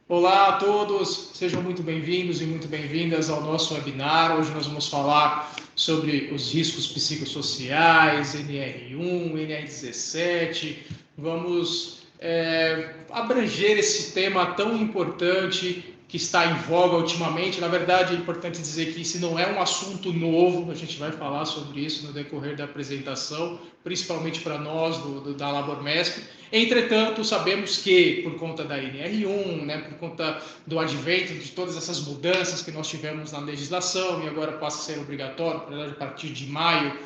Olá a todos, sejam muito bem-vindos e muito bem-vindas ao nosso webinar. Hoje nós vamos falar sobre os riscos psicossociais, NR1, NR17. Vamos abranger esse tema tão importante que está em voga ultimamente. Na verdade, é importante dizer que esse não é um assunto novo, a gente vai falar sobre isso no decorrer da apresentação, principalmente para nós da Labormesp. Entretanto, sabemos que, por conta da NR1, né, por conta do advento de todas essas mudanças que nós tivemos na legislação, e agora passa a ser obrigatório, a partir de maio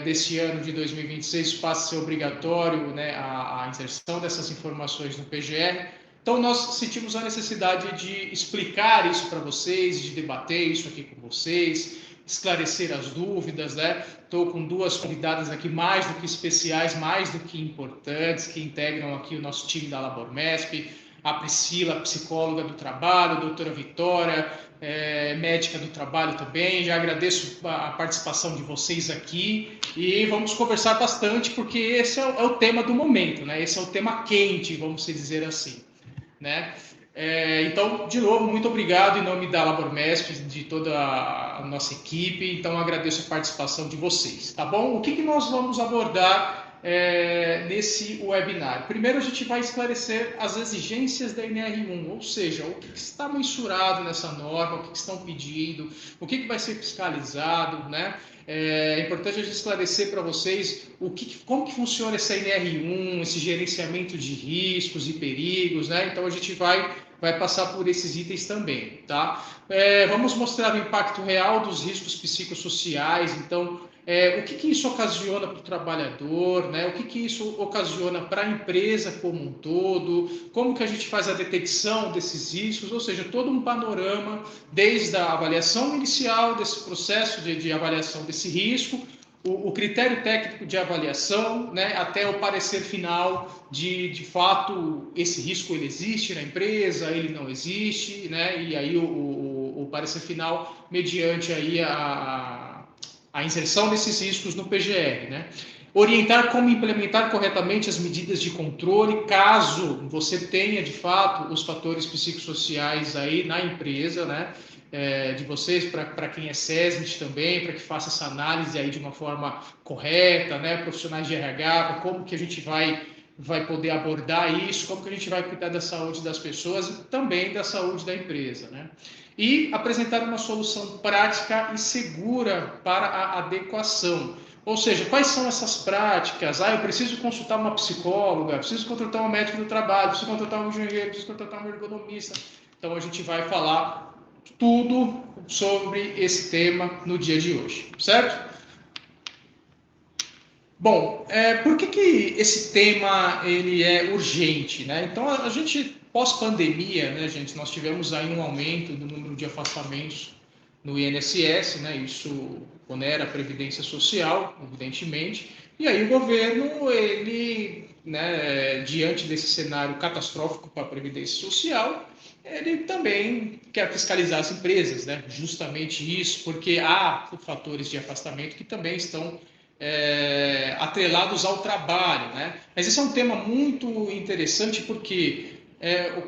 desse ano de 2026, passa a ser obrigatório, né, a inserção dessas informações no PGR. Então, nós sentimos a necessidade de explicar isso para vocês, de debater isso aqui com vocês, esclarecer as dúvidas, né? Estou com duas convidadas aqui mais do que especiais, mais do que importantes, que integram aqui o nosso time da Labormesp, a Priscila, psicóloga do trabalho, a doutora Vitória, médica do trabalho também. Já agradeço a participação de vocês aqui e vamos conversar bastante, porque esse é o tema do momento, né? Esse é o tema quente, vamos dizer assim, né? Então, de novo, muito obrigado em nome da Labormesp, de toda a nossa equipe. Então, agradeço a participação de vocês, tá bom? O que nós vamos abordar nesse webinar? Primeiro, a gente vai esclarecer as exigências da NR1, ou seja, o que está mensurado nessa norma, o que estão pedindo, o que vai ser fiscalizado, né? É importante a gente esclarecer para vocês como que funciona essa NR1, esse gerenciamento de riscos e perigos, né? Então, a gente vai passar por esses itens também, tá? Vamos mostrar o impacto real dos riscos psicossociais. Então, o que isso ocasiona para o trabalhador, né? O que isso ocasiona para a empresa como um todo, como que a gente faz a detecção desses riscos, ou seja, todo um panorama, desde a avaliação inicial desse processo de avaliação desse risco, o critério técnico de avaliação, né, até o parecer final de fato, esse risco ele existe na empresa, ele não existe, né, e aí o parecer final mediante aí a inserção desses riscos no PGR, né. Orientar como implementar corretamente as medidas de controle, caso você tenha, de fato, os fatores psicossociais aí na empresa, né, de vocês, para quem é SESMIT também, para que faça essa análise aí de uma forma correta, né, profissionais de RH, como que a gente vai poder abordar isso, como que a gente vai cuidar da saúde das pessoas e também da saúde da empresa, né? E apresentar uma solução prática e segura para a adequação. Ou seja, quais são essas práticas? Eu preciso consultar uma psicóloga, preciso contratar um médico do trabalho, preciso contratar um engenheiro, preciso contratar um ergonomista. Então, a gente vai falar tudo sobre esse tema no dia de hoje, certo? Bom, por que esse tema ele é urgente, né? Então, a gente, pós-pandemia, né, gente, nós tivemos aí um aumento do número de afastamentos no INSS, né? Isso onera a Previdência Social, evidentemente, e aí o governo, ele, né, diante desse cenário catastrófico para a Previdência Social, ele também quer fiscalizar as empresas, né? Justamente isso, porque há fatores de afastamento que também estão atrelados ao trabalho, né? Mas esse é um tema muito interessante porque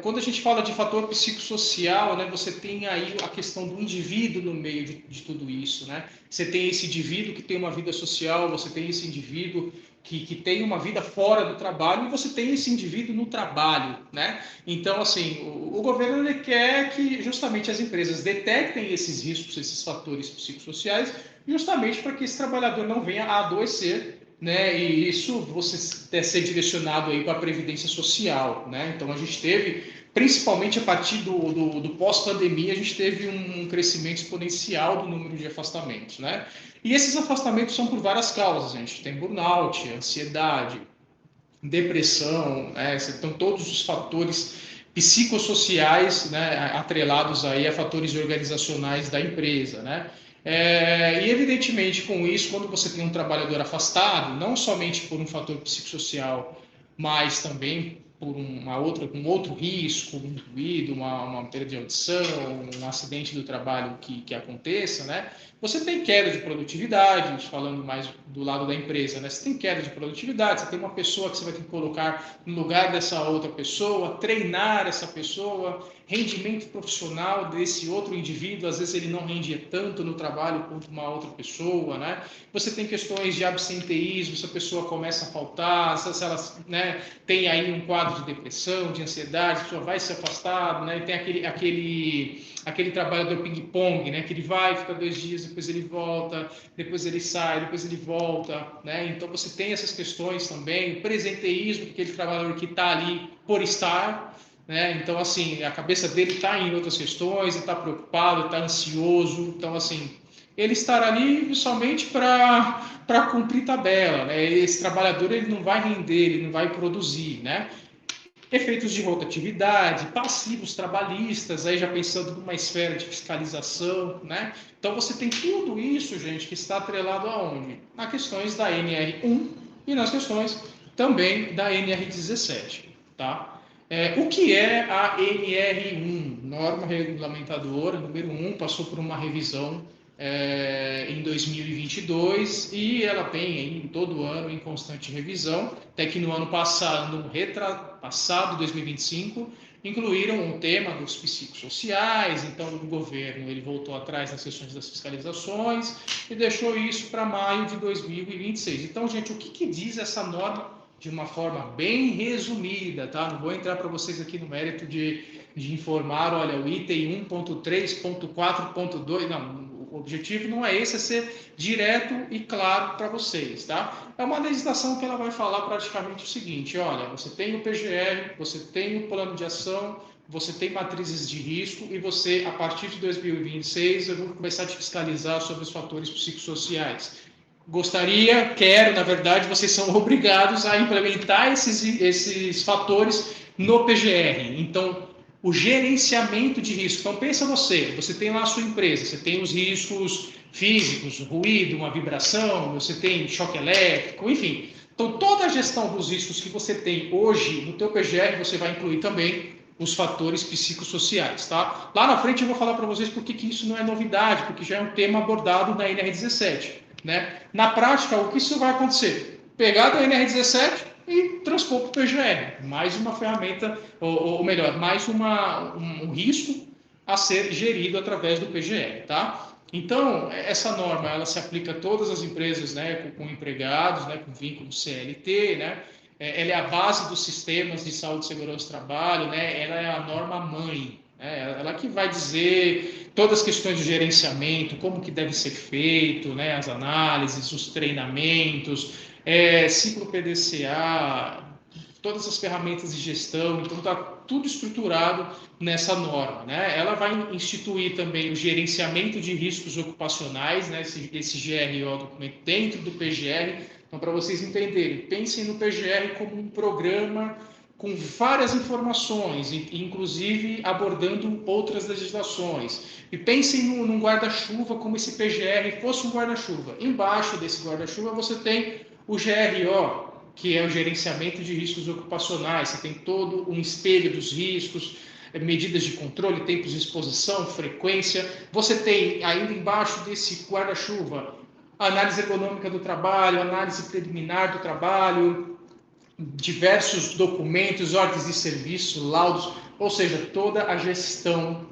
quando a gente fala de fator psicossocial, né, você tem aí a questão do indivíduo no meio de tudo isso, né? Você tem esse indivíduo que tem uma vida social, você tem esse indivíduo que tem uma vida fora do trabalho e você tem esse indivíduo no trabalho, né? Então, assim, o governo ele quer que justamente as empresas detectem esses riscos, esses fatores psicossociais, justamente para que esse trabalhador não venha a adoecer, né? E isso você ser direcionado aí para a previdência social, né? Então a gente teve, principalmente a partir do pós-pandemia, a gente teve um crescimento exponencial do número de afastamentos, né? E esses afastamentos são por várias causas, a gente tem burnout, ansiedade, depressão, né? Então todos os fatores psicossociais, né, atrelados aí a fatores organizacionais da empresa, né? E evidentemente com isso, quando você tem um trabalhador afastado, não somente por um fator psicossocial, mas também por um outro risco incluído, uma perda de audição, um acidente do trabalho que aconteça, né? Você tem queda de produtividade, falando mais do lado da empresa, né? Você tem queda de produtividade, você tem uma pessoa que você vai ter que colocar no lugar dessa outra pessoa, treinar essa pessoa, rendimento profissional desse outro indivíduo, às vezes ele não rendia tanto no trabalho quanto uma outra pessoa, né? Você tem questões de absenteísmo, se a pessoa começa a faltar, se ela, né, tem aí um quadro de depressão, de ansiedade, a pessoa vai se afastar, né? E tem aquele trabalhador ping-pong, né? Que ele vai, fica 2 dias, depois ele volta, depois ele sai, depois ele volta, né? Então você tem essas questões também, o presenteísmo, aquele trabalhador que está ali por estar, né? Então, assim, a cabeça dele está em outras questões, está preocupado, está ansioso. Então, assim, ele estará ali somente para cumprir tabela, né? Esse trabalhador ele não vai render, ele não vai produzir, né? Efeitos de rotatividade, passivos trabalhistas, aí já pensando numa esfera de fiscalização, né? Então, você tem tudo isso, gente, que está atrelado aonde? Nas questões da NR1 e nas questões também da NR17, tá? O que é a NR1? Norma regulamentadora número 1, passou por uma revisão em 2022 e ela vem todo ano em constante revisão, até que no ano passado, no retrasado 2025, incluíram um tema dos psicossociais, então o governo ele voltou atrás nas sessões das fiscalizações e deixou isso para maio de 2026. Então, gente, o que diz essa norma? De uma forma bem resumida, tá? Não vou entrar para vocês aqui no mérito de informar, olha, o item 1.3.4.2, não, o objetivo não é esse, é ser direto e claro para vocês, tá? É uma legislação que ela vai falar praticamente o seguinte, olha, você tem o PGR, você tem o plano de ação, você tem matrizes de risco e você, a partir de 2026, eu vou começar a te fiscalizar sobre os fatores psicossociais. Quero, na verdade, vocês são obrigados a implementar esses fatores no PGR. Então, o gerenciamento de risco. Então, pensa você tem lá a sua empresa, você tem os riscos físicos, ruído, uma vibração, você tem choque elétrico, enfim. Então, toda a gestão dos riscos que você tem hoje no teu PGR, você vai incluir também os fatores psicossociais, tá? Lá na frente eu vou falar para vocês porque que isso não é novidade, porque já é um tema abordado na NR17. Né? Na prática, o que isso vai acontecer? Pegar da NR17 e transpor para o PGR. Mais uma ferramenta, ou melhor, mais um risco a ser gerido através do PGR. Tá? Então, essa norma ela se aplica a todas as empresas, né, com empregados, né, com vínculo CLT, né? Ela é a base dos sistemas de saúde e segurança do trabalho, né? Ela é a norma mãe. Ela que vai dizer todas as questões de gerenciamento, como que deve ser feito, né, as análises, os treinamentos, ciclo PDCA, todas as ferramentas de gestão, então está tudo estruturado nessa norma. Né? Ela vai instituir também o gerenciamento de riscos ocupacionais, né, esse GRO documento dentro do PGR. Então, para vocês entenderem, pensem no PGR como um programa com várias informações, inclusive abordando outras legislações. E pensem num guarda-chuva como esse PGR fosse um guarda-chuva. Embaixo desse guarda-chuva você tem o GRO, que é o gerenciamento de riscos ocupacionais. Você tem todo um espelho dos riscos, medidas de controle, tempos de exposição, frequência. Você tem ainda embaixo desse guarda-chuva análise econômica do trabalho, análise preliminar do trabalho, diversos documentos, ordens de serviço, laudos, ou seja, toda a gestão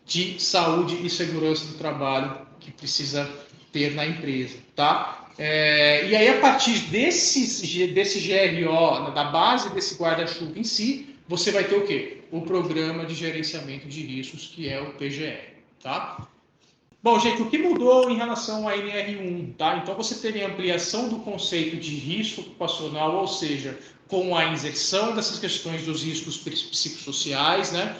de saúde e segurança do trabalho que precisa ter na empresa, tá? E aí, a partir desse GRO, da base desse guarda-chuva em si, você vai ter o quê? O Programa de Gerenciamento de Riscos, que é o PGR, tá? Bom, gente, o que mudou em relação à NR1, tá? Então, você teve a ampliação do conceito de risco ocupacional, ou seja, com a inserção dessas questões dos riscos psicossociais, né?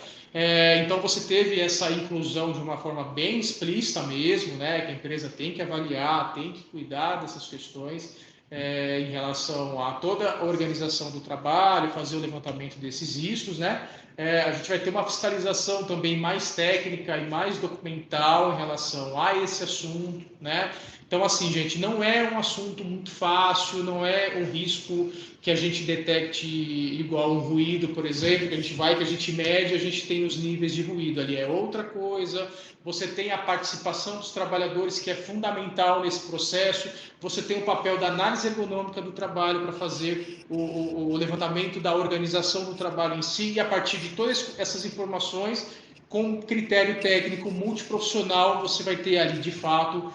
Então, você teve essa inclusão de uma forma bem explícita mesmo, né? Que a empresa tem que avaliar, tem que cuidar dessas questões em relação a toda a organização do trabalho, fazer o levantamento desses riscos, né? A gente vai ter uma fiscalização também mais técnica e mais documental em relação a esse assunto, né? Então, assim, gente, não é um assunto muito fácil, não é um risco que a gente detecte igual um ruído, por exemplo, que a gente mede, a gente tem os níveis de ruído ali. É outra coisa. Você tem a participação dos trabalhadores, que é fundamental nesse processo. Você tem o papel da análise ergonômica do trabalho para fazer o levantamento da organização do trabalho em si, e a partir de todas essas informações, com critério técnico multiprofissional, você vai ter ali, de fato,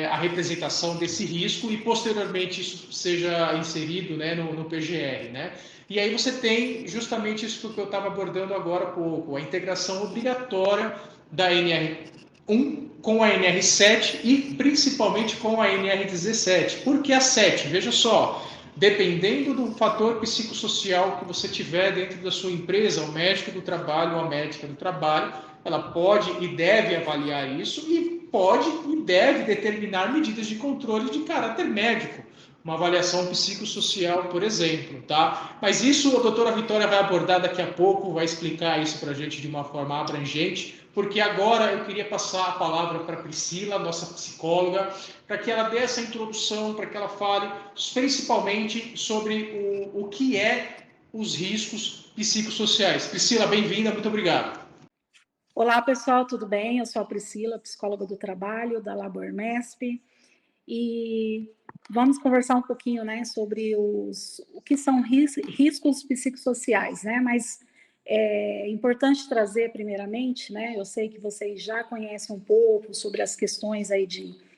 a representação desse risco e, posteriormente, isso seja inserido, né, no PGR, né? E aí você tem justamente isso que eu estava abordando agora há pouco, a integração obrigatória da NR1 com a NR7 e principalmente com a NR17. Por que a 7? Veja só, dependendo do fator psicossocial que você tiver dentro da sua empresa, o médico do trabalho ou a médica do trabalho, ela pode e deve avaliar isso e pode e deve determinar medidas de controle de caráter médico, uma avaliação psicossocial, por exemplo, tá? Mas isso a doutora Vitória vai abordar daqui a pouco, vai explicar isso para a gente de uma forma abrangente, porque agora eu queria passar a palavra para a Priscila, nossa psicóloga, para que ela dê essa introdução, para que ela fale principalmente sobre o que é os riscos psicossociais. Priscila, bem-vinda, muito obrigado. Olá, pessoal, tudo bem? Eu sou a Priscila, psicóloga do trabalho da Labor Mesp, e vamos conversar um pouquinho, né, sobre o que são riscos psicossociais, né? Mas é importante trazer, primeiramente, né? Eu sei que vocês já conhecem um pouco sobre as questões aí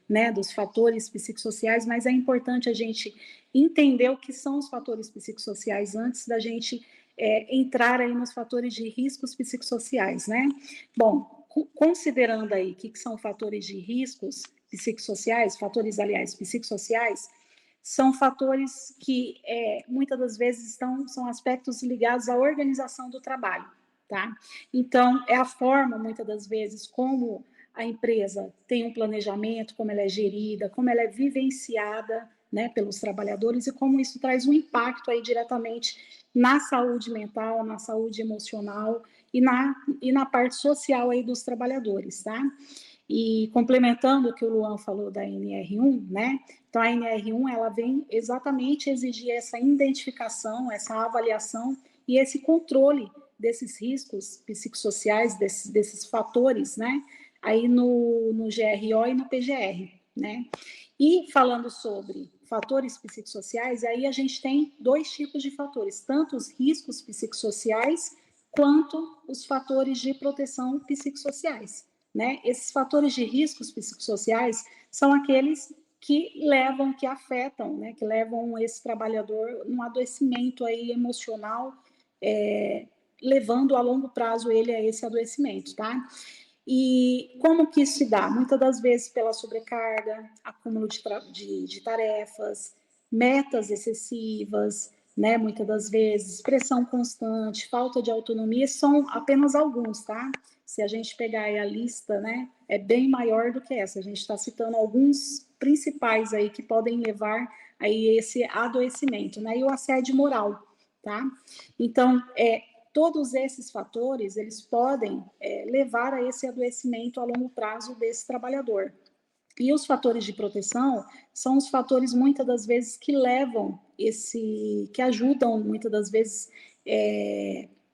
né, dos fatores psicossociais, mas é importante a gente entender o que são os fatores psicossociais antes da gente entrar aí nos fatores de riscos psicossociais, né? Bom, considerando aí o que são fatores de riscos psicossociais, fatores, aliás, psicossociais, são fatores que muitas das vezes são aspectos ligados à organização do trabalho, tá? Então, é a forma, muitas das vezes, como a empresa tem um planejamento, como ela é gerida, como ela é vivenciada, né, pelos trabalhadores, e como isso traz um impacto aí diretamente na saúde mental, na saúde emocional e na parte social aí dos trabalhadores, tá? E complementando o que o Luan falou da NR1, né? Então a NR1 ela vem exatamente exigir essa identificação, essa avaliação e esse controle desses riscos psicossociais, desses fatores, né? Aí no GRO e no PGR, né? E falando sobre fatores psicossociais, aí a gente tem dois tipos de fatores, tanto os riscos psicossociais quanto os fatores de proteção psicossociais, né? Esses fatores de riscos psicossociais são aqueles que levam, que afetam, né? Que levam esse trabalhador num adoecimento aí emocional, levando a longo prazo ele a esse adoecimento, tá? E como que isso se dá? Muitas das vezes pela sobrecarga, acúmulo de tarefas, metas excessivas, né? Muitas das vezes pressão constante, falta de autonomia, são apenas alguns, tá? Se a gente pegar aí a lista, né, é bem maior do que essa. A gente está citando alguns principais aí que podem levar aí esse adoecimento, né? E o assédio moral, tá? Então, todos esses fatores, eles podem levar a esse adoecimento a longo prazo desse trabalhador. E os fatores de proteção são os fatores, muitas das vezes, que levam que ajudam, muitas das vezes,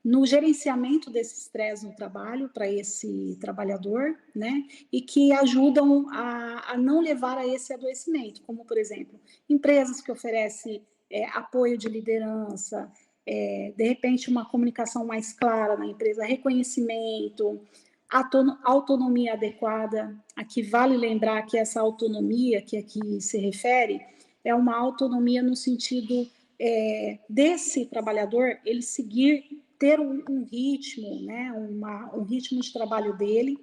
no gerenciamento desse estresse no trabalho para esse trabalhador, né? E que ajudam a não levar a esse adoecimento, como, por exemplo, empresas que oferecem apoio de liderança, de repente uma comunicação mais clara na empresa, reconhecimento, autonomia adequada. Aqui vale lembrar que essa autonomia que aqui se refere é uma autonomia no sentido desse trabalhador ele seguir, ter um ritmo, né, um ritmo de trabalho dele,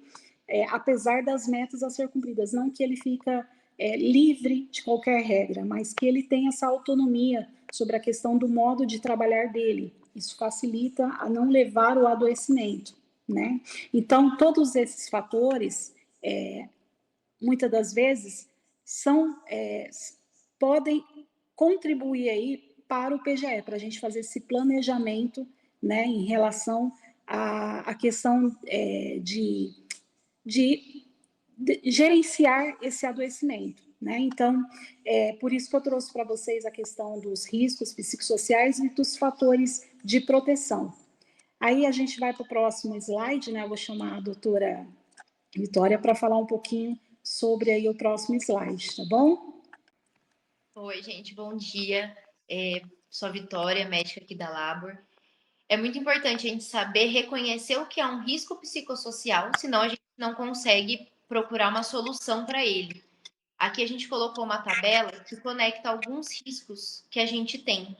apesar das metas a ser cumpridas, não que ele fica livre de qualquer regra, mas que ele tem essa autonomia sobre a questão do modo de trabalhar dele. Isso facilita a não levar o adoecimento, né? Então, todos esses fatores, muitas das vezes, podem contribuir aí para o PGE, para a gente fazer esse planejamento, né, em relação a questão de gerenciar esse adoecimento, né? Então, por isso que eu trouxe para vocês a questão dos riscos psicossociais e dos fatores de proteção. Aí a gente vai para o próximo slide, né? Eu vou chamar a doutora Vitória para falar um pouquinho sobre aí o próximo slide, tá bom? Oi, gente, bom dia. Sou a Vitória, médica aqui da Labor. É muito importante a gente saber reconhecer o que é um risco psicossocial, senão a gente não consegue procurar uma solução para ele. Aqui a gente colocou uma tabela que conecta alguns riscos que a gente tem.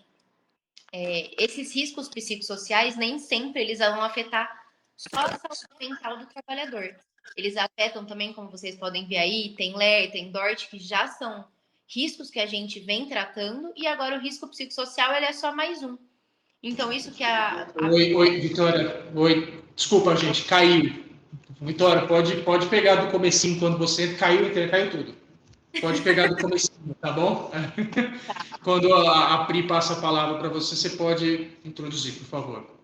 Esses riscos psicossociais nem sempre eles vão afetar só a saúde mental do trabalhador. Eles afetam também, como vocês podem ver aí, tem LER, tem DORT, que já são riscos que a gente vem tratando, e agora o risco psicossocial ele é só mais um. Então, isso que Oi, Vitória. Oi. Desculpa, gente, caiu. Vitória, pode pegar do comecinho quando você caiu tudo. Pode pegar do comecinho, tá bom? Quando a Pri passa a palavra para você, você pode introduzir, por favor.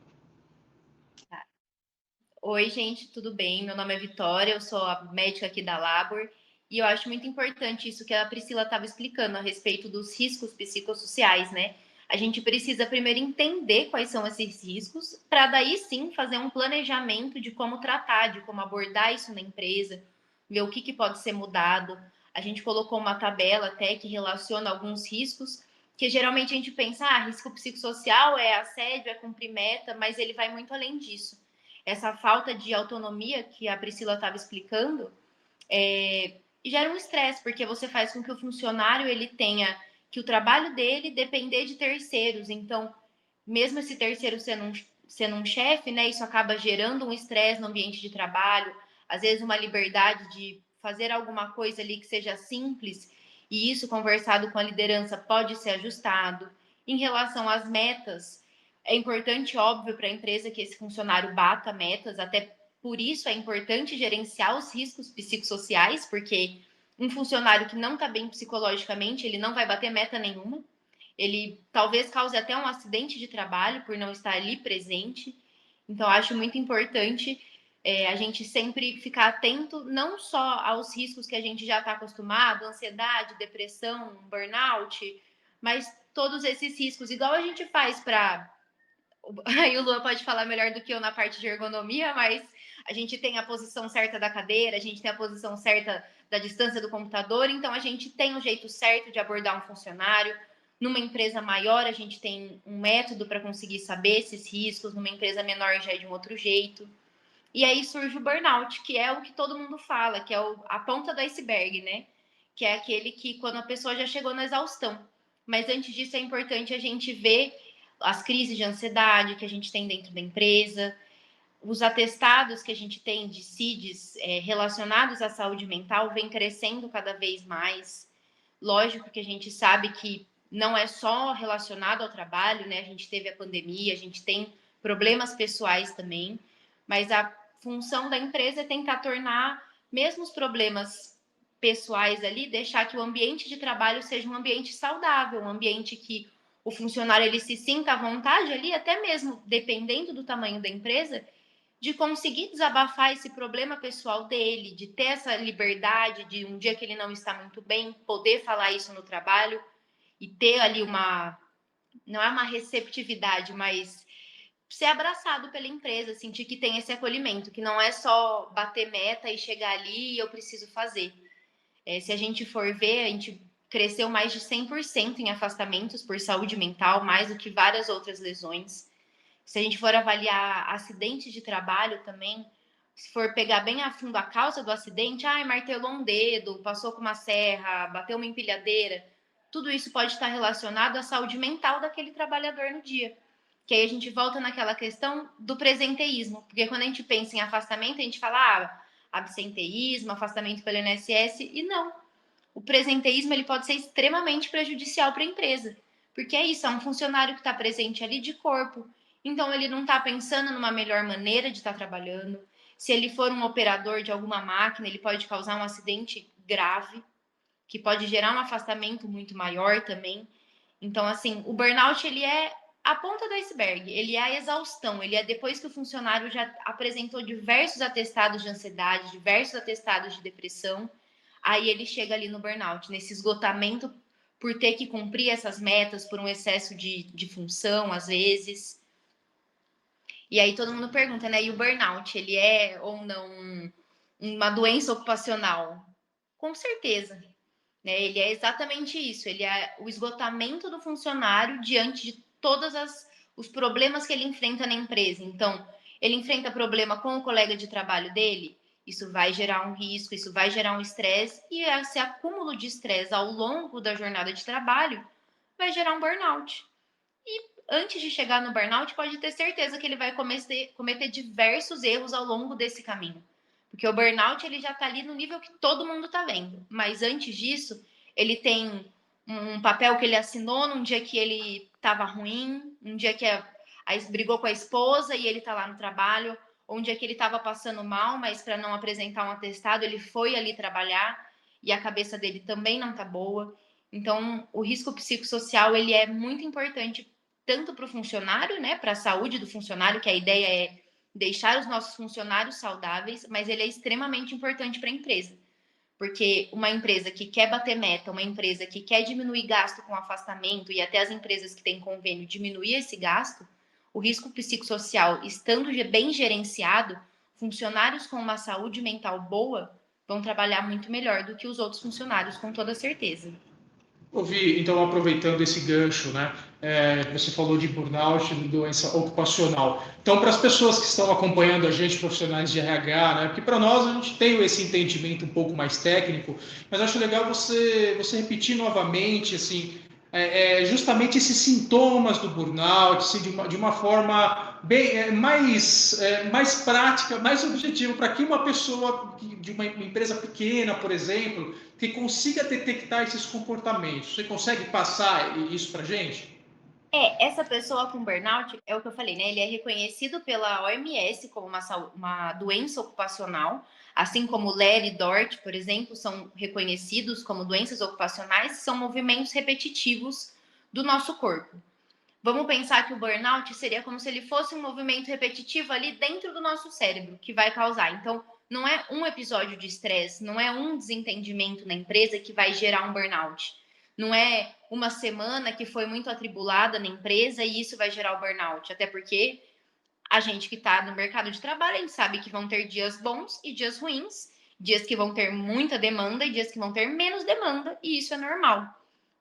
Oi, gente, tudo bem? Meu nome é Vitória, eu sou a médica aqui da Labor, e eu acho muito importante isso que a Priscila estava explicando a respeito dos riscos psicossociais, né? A gente precisa primeiro entender quais são esses riscos, para daí sim fazer um planejamento de como tratar, de como abordar isso na empresa, ver o que pode ser mudado. A gente colocou uma tabela até que relaciona alguns riscos, que geralmente a gente pensa, risco psicossocial é assédio, é cumprir meta, mas ele vai muito além disso. Essa falta de autonomia que a Priscila estava explicando gera um estresse, porque você faz com que o funcionário ele tenha que o trabalho dele depender de terceiros. Então, mesmo esse terceiro sendo um chefe, né, isso acaba gerando um estresse no ambiente de trabalho, às vezes uma liberdade de fazer alguma coisa ali que seja simples, e isso, conversado com a liderança, pode ser ajustado. Em relação às metas, é importante, óbvio, para a empresa que esse funcionário bata metas, até por isso é importante gerenciar os riscos psicossociais, porque um funcionário que não está bem psicologicamente, ele não vai bater meta nenhuma, ele talvez cause até um acidente de trabalho por não estar ali presente. Então, acho muito importante a gente sempre ficar atento não só aos riscos que a gente já está acostumado, ansiedade, depressão, burnout, mas todos esses riscos, igual a gente faz para... Aí o Luan pode falar melhor do que eu na parte de ergonomia, mas a gente tem a posição certa da cadeira, a gente tem a posição certa da distância do computador, então a gente tem o jeito certo de abordar um funcionário. Numa empresa maior, a gente tem um método para conseguir saber esses riscos, numa empresa menor já é de um outro jeito. E aí surge o burnout, que é o que todo mundo fala, que é a ponta do iceberg, né? Que é aquele que quando a pessoa já chegou na exaustão. Mas antes disso é importante a gente ver as crises de ansiedade que a gente tem dentro da empresa, os atestados que a gente tem de CIDs relacionados à saúde mental vem crescendo cada vez mais. Lógico que a gente sabe que não é só relacionado ao trabalho, né? A gente teve a pandemia, a gente tem problemas pessoais também, mas a função da empresa é tentar tornar mesmo os problemas pessoais ali, deixar que o ambiente de trabalho seja um ambiente saudável, um ambiente que o funcionário ele se sinta à vontade ali, até mesmo dependendo do tamanho da empresa, de conseguir desabafar esse problema pessoal dele, de ter essa liberdade de um dia que ele não está muito bem, poder falar isso no trabalho e ter ali não é uma receptividade, mas ser abraçado pela empresa, sentir que tem esse acolhimento, que não é só bater meta e chegar ali e eu preciso fazer. Se a gente for ver, a gente cresceu mais de 100% em afastamentos por saúde mental, mais do que várias outras lesões. Se a gente for avaliar acidentes de trabalho também, se for pegar bem a fundo a causa do acidente, martelou um dedo, passou com uma serra, bateu uma empilhadeira, tudo isso pode estar relacionado à saúde mental daquele trabalhador no dia. Que aí a gente volta naquela questão do presenteísmo, porque quando a gente pensa em afastamento, a gente fala absenteísmo, afastamento pelo INSS, e não. O presenteísmo ele pode ser extremamente prejudicial para a empresa, porque é isso, é um funcionário que está presente ali de corpo, então ele não está pensando numa melhor maneira de estar trabalhando. Se ele for um operador de alguma máquina, ele pode causar um acidente grave, que pode gerar um afastamento muito maior também. Então, assim, o burnout ele é a ponta do iceberg, ele é a exaustão, ele é depois que o funcionário já apresentou diversos atestados de ansiedade, diversos atestados de depressão, aí ele chega ali no burnout, nesse esgotamento por ter que cumprir essas metas, por um excesso de função, às vezes. E aí todo mundo pergunta, né? E o burnout, ele é ou não uma doença ocupacional? Com certeza, né? Ele é exatamente isso, ele é o esgotamento do funcionário diante de todos os problemas que ele enfrenta na empresa. Então, ele enfrenta problema com o colega de trabalho dele, isso vai gerar um risco, isso vai gerar um estresse, e esse acúmulo de estresse ao longo da jornada de trabalho vai gerar um burnout. E antes de chegar no burnout, pode ter certeza que ele vai cometer diversos erros ao longo desse caminho. Porque o burnout ele já está ali no nível que todo mundo está vendo. Mas antes disso, ele tem um papel que ele assinou num dia que ele estava ruim, um dia que brigou com a esposa e ele está lá no trabalho, ou um dia que ele estava passando mal, mas para não apresentar um atestado, ele foi ali trabalhar e a cabeça dele também não está boa. Então, o risco psicossocial ele é muito importante tanto para o funcionário, né, para a saúde do funcionário, que a ideia é deixar os nossos funcionários saudáveis, mas ele é extremamente importante para a empresa. Porque uma empresa que quer bater meta, uma empresa que quer diminuir gasto com afastamento e até as empresas que têm convênio diminuir esse gasto, o risco psicossocial estando bem gerenciado, funcionários com uma saúde mental boa vão trabalhar muito melhor do que os outros funcionários, com toda certeza. Ouvi, então, aproveitando esse gancho, né? Você falou de burnout, de doença ocupacional. Então, para as pessoas que estão acompanhando a gente, profissionais de RH, né? Porque para nós a gente tem esse entendimento um pouco mais técnico, mas acho legal você repetir novamente, assim, justamente esses sintomas do burnout, assim, de uma forma bem mais prática, mais objetiva, para que uma pessoa de uma empresa pequena, por exemplo, que consiga detectar esses comportamentos. Você consegue passar isso para a gente? Essa pessoa com burnout, é o que eu falei, né? Ele é reconhecido pela OMS como uma doença ocupacional, assim como o LER e DORT, por exemplo, são reconhecidos como doenças ocupacionais, são movimentos repetitivos do nosso corpo. Vamos pensar que o burnout seria como se ele fosse um movimento repetitivo ali dentro do nosso cérebro, que vai causar. Então, não é um episódio de estresse, não é um desentendimento na empresa que vai gerar um burnout. Não é uma semana que foi muito atribulada na empresa e isso vai gerar o burnout. Até porque a gente que está no mercado de trabalho, a gente sabe que vão ter dias bons e dias ruins, dias que vão ter muita demanda e dias que vão ter menos demanda, e isso é normal.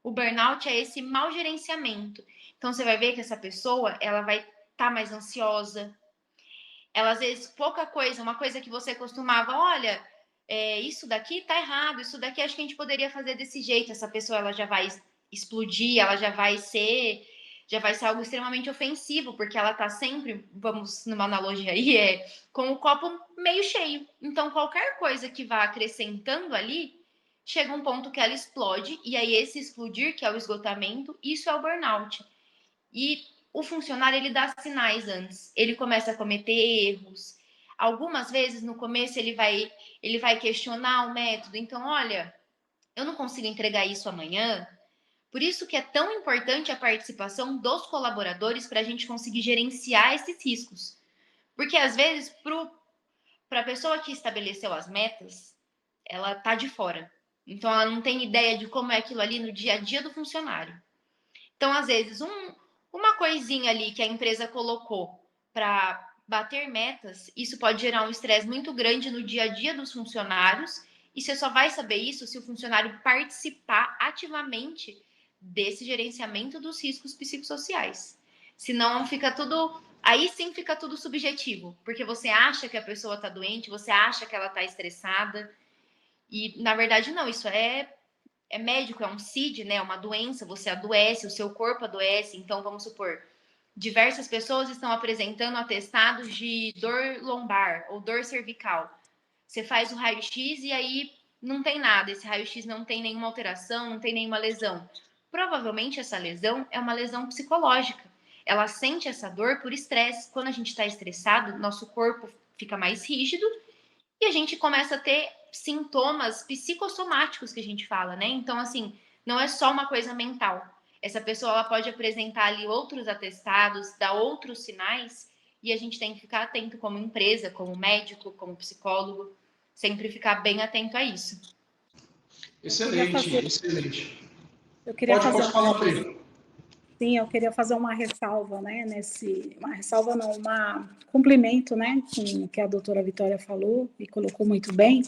O burnout é esse mau gerenciamento. Então você vai ver que essa pessoa, ela vai estar mais ansiosa. Ela às vezes pouca coisa, uma coisa que você costumava, olha, isso daqui tá errado, isso daqui acho que a gente poderia fazer desse jeito. Essa pessoa ela já vai explodir, ela já vai ser algo extremamente ofensivo, porque ela tá sempre, vamos numa analogia aí, com o copo meio cheio. Então qualquer coisa que vá acrescentando ali, chega um ponto que ela explode, e aí esse explodir, que é o esgotamento, isso é o burnout. E o funcionário, ele dá sinais antes. Ele começa a cometer erros. Algumas vezes, no começo, ele vai questionar o método. Então, olha, eu não consigo entregar isso amanhã. Por isso que é tão importante a participação dos colaboradores para a gente conseguir gerenciar esses riscos. Porque, às vezes, para a pessoa que estabeleceu as metas, ela está de fora. Então, ela não tem ideia de como é aquilo ali no dia a dia do funcionário. Então, às vezes, uma coisinha ali que a empresa colocou para bater metas, isso pode gerar um estresse muito grande no dia a dia dos funcionários, e você só vai saber isso se o funcionário participar ativamente desse gerenciamento dos riscos psicossociais. Senão fica tudo. Aí sim fica tudo subjetivo, porque você acha que a pessoa está doente, você acha que ela está estressada, e na verdade não, isso é médico, é um CID, né? Uma doença, você adoece, o seu corpo adoece. Então, vamos supor, diversas pessoas estão apresentando atestados de dor lombar ou dor cervical. Você faz o raio-x e aí não tem nada. Esse raio-x não tem nenhuma alteração, não tem nenhuma lesão. Provavelmente essa lesão é uma lesão psicológica. Ela sente essa dor por estresse. Quando a gente está estressado, nosso corpo fica mais rígido e a gente começa a ter sintomas psicossomáticos que a gente fala, né? Então, assim, não é só uma coisa mental. Essa pessoa ela pode apresentar ali outros atestados, dar outros sinais, e a gente tem que ficar atento como empresa, como médico, como psicólogo, sempre ficar bem atento a isso. Excelente. Eu queria Pode fazer falar, Pri. Sim, eu queria fazer uma ressalva, né, uma ressalva não, complemento, né, com o que a doutora Vitória falou e colocou muito bem,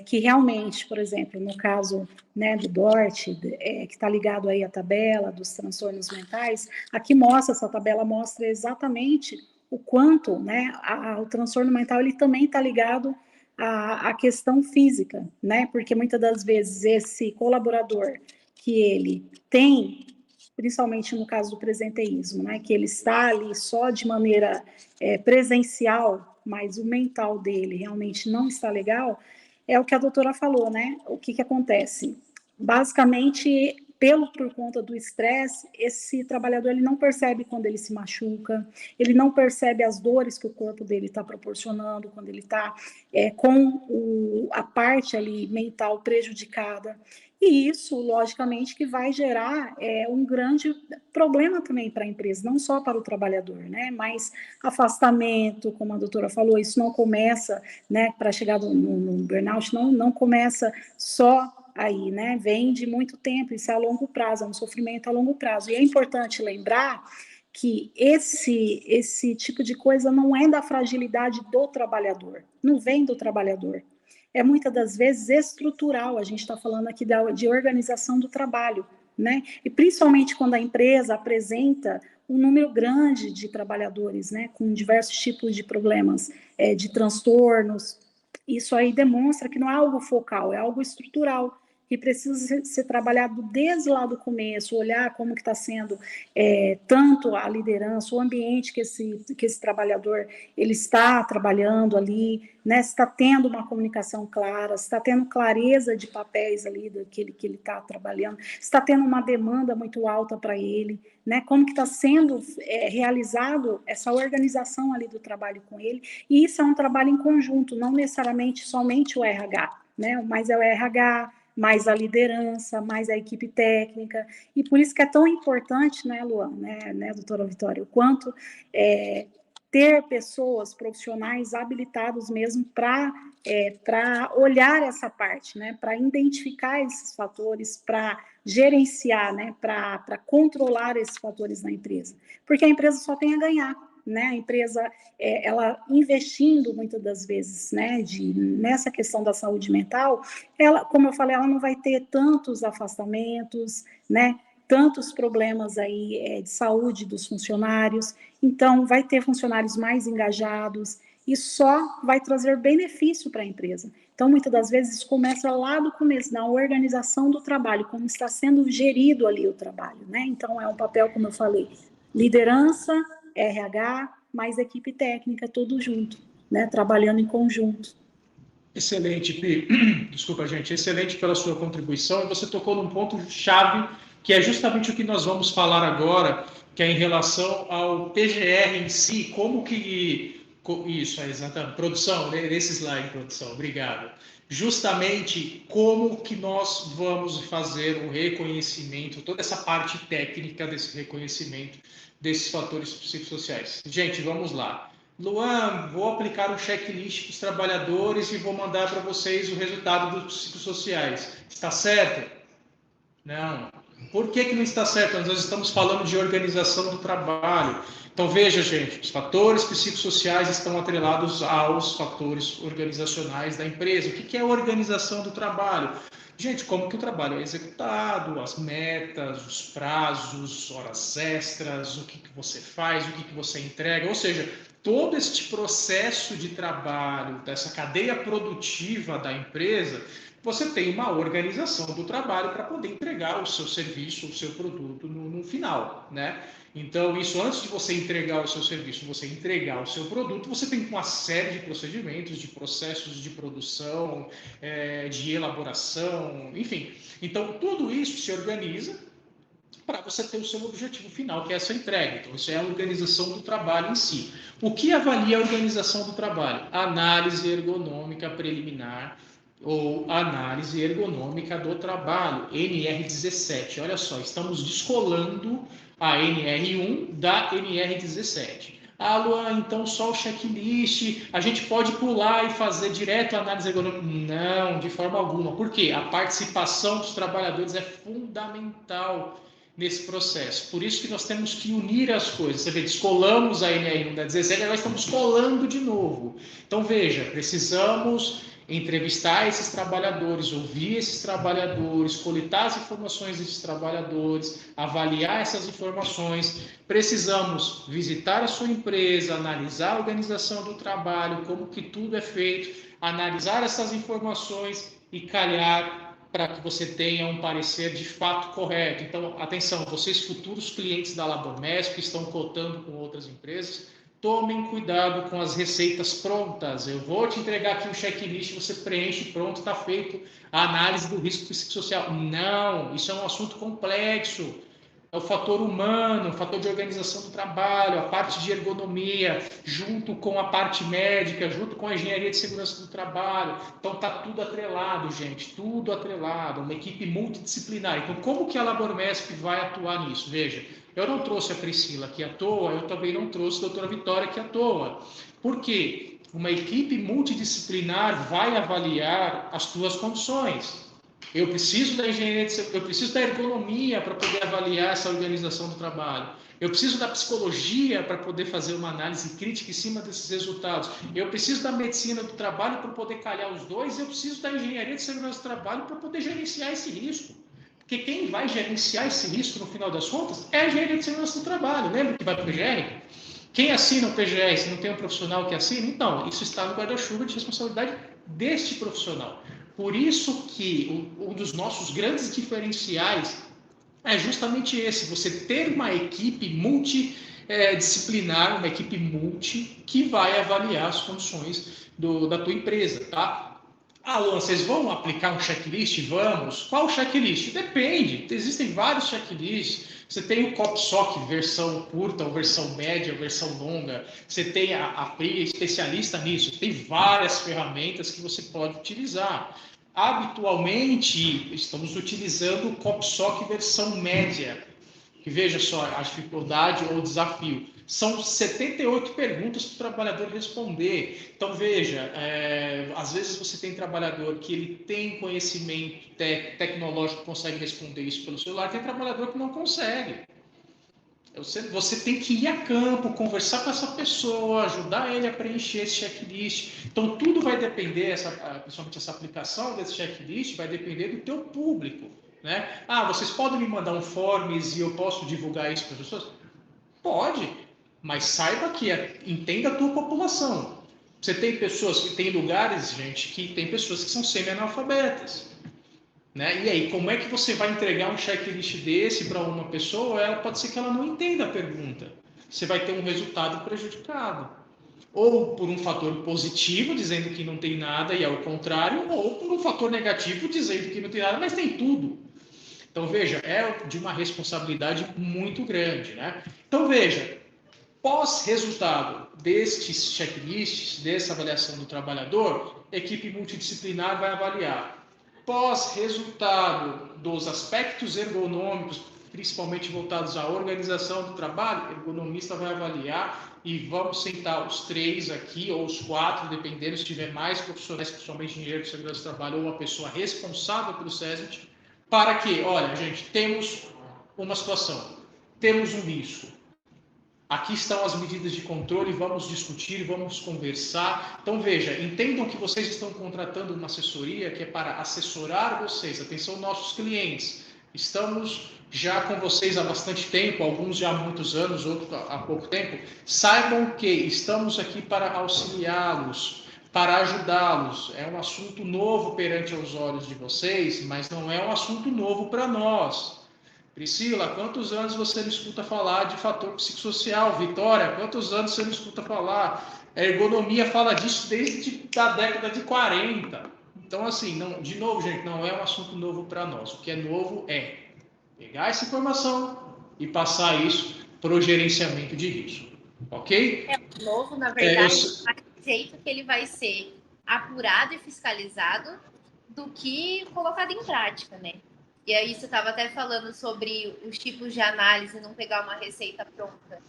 que realmente, por exemplo, no caso, né, do DORT, que está ligado aí à tabela dos transtornos mentais, aqui essa tabela mostra exatamente o quanto, né, o transtorno mental ele também está ligado à questão física, né, porque muitas das vezes esse colaborador que ele tem, principalmente no caso do presenteísmo, né, que ele está ali só de maneira presencial, mas o mental dele realmente não está legal, é o que a doutora falou, né? O que acontece? Basicamente, por conta do estresse, esse trabalhador ele não percebe quando ele se machuca, ele não percebe as dores que o corpo dele está proporcionando, quando ele está com a parte ali mental prejudicada. E isso, logicamente, que vai gerar um grande problema também para a empresa, não só para o trabalhador, né? Mas afastamento, como a doutora falou, isso não começa, né? Para chegar no burnout, não começa só aí, né? Vem de muito tempo, isso é a longo prazo, é um sofrimento a longo prazo. E é importante lembrar que esse tipo de coisa não é da fragilidade do trabalhador, não vem do trabalhador. É muitas das vezes estrutural, a gente está falando aqui de organização do trabalho, né? E principalmente quando a empresa apresenta um número grande de trabalhadores, né, com diversos tipos de problemas, de transtornos, isso aí demonstra que não é algo focal, é algo estrutural, que precisa ser trabalhado desde lá do começo, olhar como que está sendo tanto a liderança, o ambiente que esse trabalhador ele está trabalhando ali, né, se está tendo uma comunicação clara, se está tendo clareza de papéis ali daquele que ele está trabalhando, se está tendo uma demanda muito alta para ele, né, como que está sendo realizado essa organização ali do trabalho com ele, e isso é um trabalho em conjunto, não necessariamente somente o RH, né, mas é o RH, mais a liderança, mais a equipe técnica, e por isso que é tão importante, né, Luan, né, doutora Vitória, o quanto ter pessoas profissionais habilitados mesmo para olhar essa parte, né, para identificar esses fatores, para gerenciar, né, para controlar esses fatores na empresa, porque a empresa só tem a ganhar, né, a empresa, ela investindo muitas das vezes, né, nessa questão da saúde mental, ela, como eu falei, ela não vai ter tantos afastamentos, né, tantos problemas aí de saúde dos funcionários, então vai ter funcionários mais engajados e só vai trazer benefício para a empresa. Então, muitas das vezes, isso começa lá do começo, na organização do trabalho, como está sendo gerido ali o trabalho, né? Então, é um papel, como eu falei, liderança, RH, mais equipe técnica, tudo junto, né? Trabalhando em conjunto. Excelente, Pi. Desculpa, gente. Excelente pela sua contribuição. E você tocou num ponto-chave, que é justamente o que nós vamos falar agora, que é em relação ao PGR em si, como que... Isso, exatamente. Produção, nesse slide, produção. Obrigado. Justamente como que nós vamos fazer o reconhecimento, toda essa parte técnica desse reconhecimento desses fatores psicossociais. Gente, vamos lá. Luan, vou aplicar um checklist para os trabalhadores e vou mandar para vocês o resultado dos psicossociais. Está certo? Não. Por que não está certo? Nós estamos falando de organização do trabalho. Então, veja, gente, os fatores psicossociais estão atrelados aos fatores organizacionais da empresa. O que é a organização do trabalho? Gente, como que o trabalho é executado, as metas, os prazos, horas extras, o que você faz, o que você entrega, ou seja, todo este processo de trabalho, dessa cadeia produtiva da empresa, você tem uma organização do trabalho para poder entregar o seu serviço, o seu produto no final, né? Então, isso antes de você entregar o seu serviço, você entregar o seu produto, você tem uma série de procedimentos, de processos de produção, de elaboração, enfim. Então, tudo isso se organiza para você ter o seu objetivo final, que é essa entrega. Então, isso é a organização do trabalho em si. O que avalia a organização do trabalho? Análise ergonômica preliminar ou análise ergonômica do trabalho, NR17. Olha só, estamos descolando a NR1 da NR17. Ah, Luan, então só o checklist, a gente pode pular e fazer direto a análise ergonômica? Não, de forma alguma. Por quê? A participação dos trabalhadores é fundamental nesse processo. Por isso que nós temos que unir as coisas. Você vê, descolamos a NR1 da 17, agora estamos colando de novo. Então, veja, precisamos entrevistar esses trabalhadores, ouvir esses trabalhadores, coletar as informações desses trabalhadores, avaliar essas informações. Precisamos visitar a sua empresa, analisar a organização do trabalho, como que tudo é feito, analisar essas informações e calhar para que você tenha um parecer de fato correto. Então, atenção, vocês futuros clientes da Labormesp que estão cotando com outras empresas, tomem cuidado com as receitas prontas. Eu vou te entregar aqui um checklist, você preenche, pronto, está feito a análise do risco psicossocial. Não, isso é um assunto complexo. É o fator humano, o fator de organização do trabalho, a parte de ergonomia, junto com a parte médica, junto com a engenharia de segurança do trabalho. Então, está tudo atrelado, gente, tudo atrelado, uma equipe multidisciplinar. Então, como que a Labormesp vai atuar nisso? Veja, eu não trouxe a Priscila aqui à toa, eu também não trouxe a doutora Vitória aqui à toa. Por quê? Uma equipe multidisciplinar vai avaliar as tuas condições. Eu preciso da engenharia, eu preciso da ergonomia para poder avaliar essa organização do trabalho. Eu preciso da psicologia para poder fazer uma análise crítica em cima desses resultados. Eu preciso da medicina do trabalho para poder calhar os dois. Eu preciso da engenharia de segurança do trabalho para poder gerenciar esse risco. Porque quem vai gerenciar esse risco, no final das contas, é a engenharia de segurança do trabalho. Lembra que vai para o PGR? Quem assina o PGR, se não tem um profissional que assina? Então, isso está no guarda-chuva de responsabilidade deste profissional. Por isso que um dos nossos grandes diferenciais é justamente esse, você ter uma equipe multidisciplinar, uma equipe multi, que vai avaliar as condições da tua empresa, tá? Ah, Luan, vocês vão aplicar um checklist? Vamos. Qual checklist? Depende, existem vários checklists. Você tem o COPSOC, versão curta, ou versão média, ou versão longa. Você tem a Pri, especialista nisso. Tem várias ferramentas que você pode utilizar. Habitualmente, estamos utilizando o COPSOC versão média. Que veja só a dificuldade ou o desafio. São 78 perguntas para o trabalhador responder. Então, veja, às vezes você tem trabalhador que ele tem conhecimento tecnológico, consegue responder isso pelo celular, tem trabalhador que não consegue. Você tem que ir a campo, conversar com essa pessoa, ajudar ele a preencher esse checklist. Então, tudo vai depender, principalmente essa aplicação desse checklist, vai depender do teu público. Né? Ah, vocês podem me mandar um forms e eu posso divulgar isso para as pessoas? Pode, mas saiba que entenda a tua população. Você tem pessoas, tem lugares, gente, que tem pessoas que são semi-analfabetas. Né? E aí, como é que você vai entregar um checklist desse para uma pessoa? Pode ser que ela não entenda a pergunta. Você vai ter um resultado prejudicado. Ou por um fator positivo, dizendo que não tem nada e é o contrário, ou por um fator negativo, dizendo que não tem nada, mas tem tudo. Então, veja, é de uma responsabilidade muito grande. Né? Então, veja, pós-resultado destes checklists, dessa avaliação do trabalhador, a equipe multidisciplinar vai avaliar. Pós-resultado dos aspectos ergonômicos, principalmente voltados à organização do trabalho, o ergonomista vai avaliar e vamos sentar os 3 aqui, ou os 4, dependendo se tiver mais profissionais, principalmente engenheiro de segurança do trabalho, ou uma pessoa responsável pelo SESMIT, para que, olha, gente, temos uma situação, temos um risco. Aqui estão as medidas de controle, vamos discutir, vamos conversar. Então, veja, entendam que vocês estão contratando uma assessoria que é para assessorar vocês. Atenção, nossos clientes. Estamos já com vocês há bastante tempo, alguns já há muitos anos, outros há pouco tempo. Saibam que estamos aqui para auxiliá-los, para ajudá-los. É um assunto novo perante os olhos de vocês, mas não é um assunto novo para nós. Priscila, quantos anos você não escuta falar de fator psicossocial? Vitória, quantos anos você não escuta falar? A ergonomia fala disso desde a década de 40. Então, assim, não, de novo, gente, não é um assunto novo para nós. O que é novo é pegar essa informação e passar isso para o gerenciamento de risco. Ok? É novo, na verdade, do jeito que ele vai ser apurado e fiscalizado do que colocado em prática, né? E aí você estava até falando sobre os tipos de análise, não pegar uma receita pronta.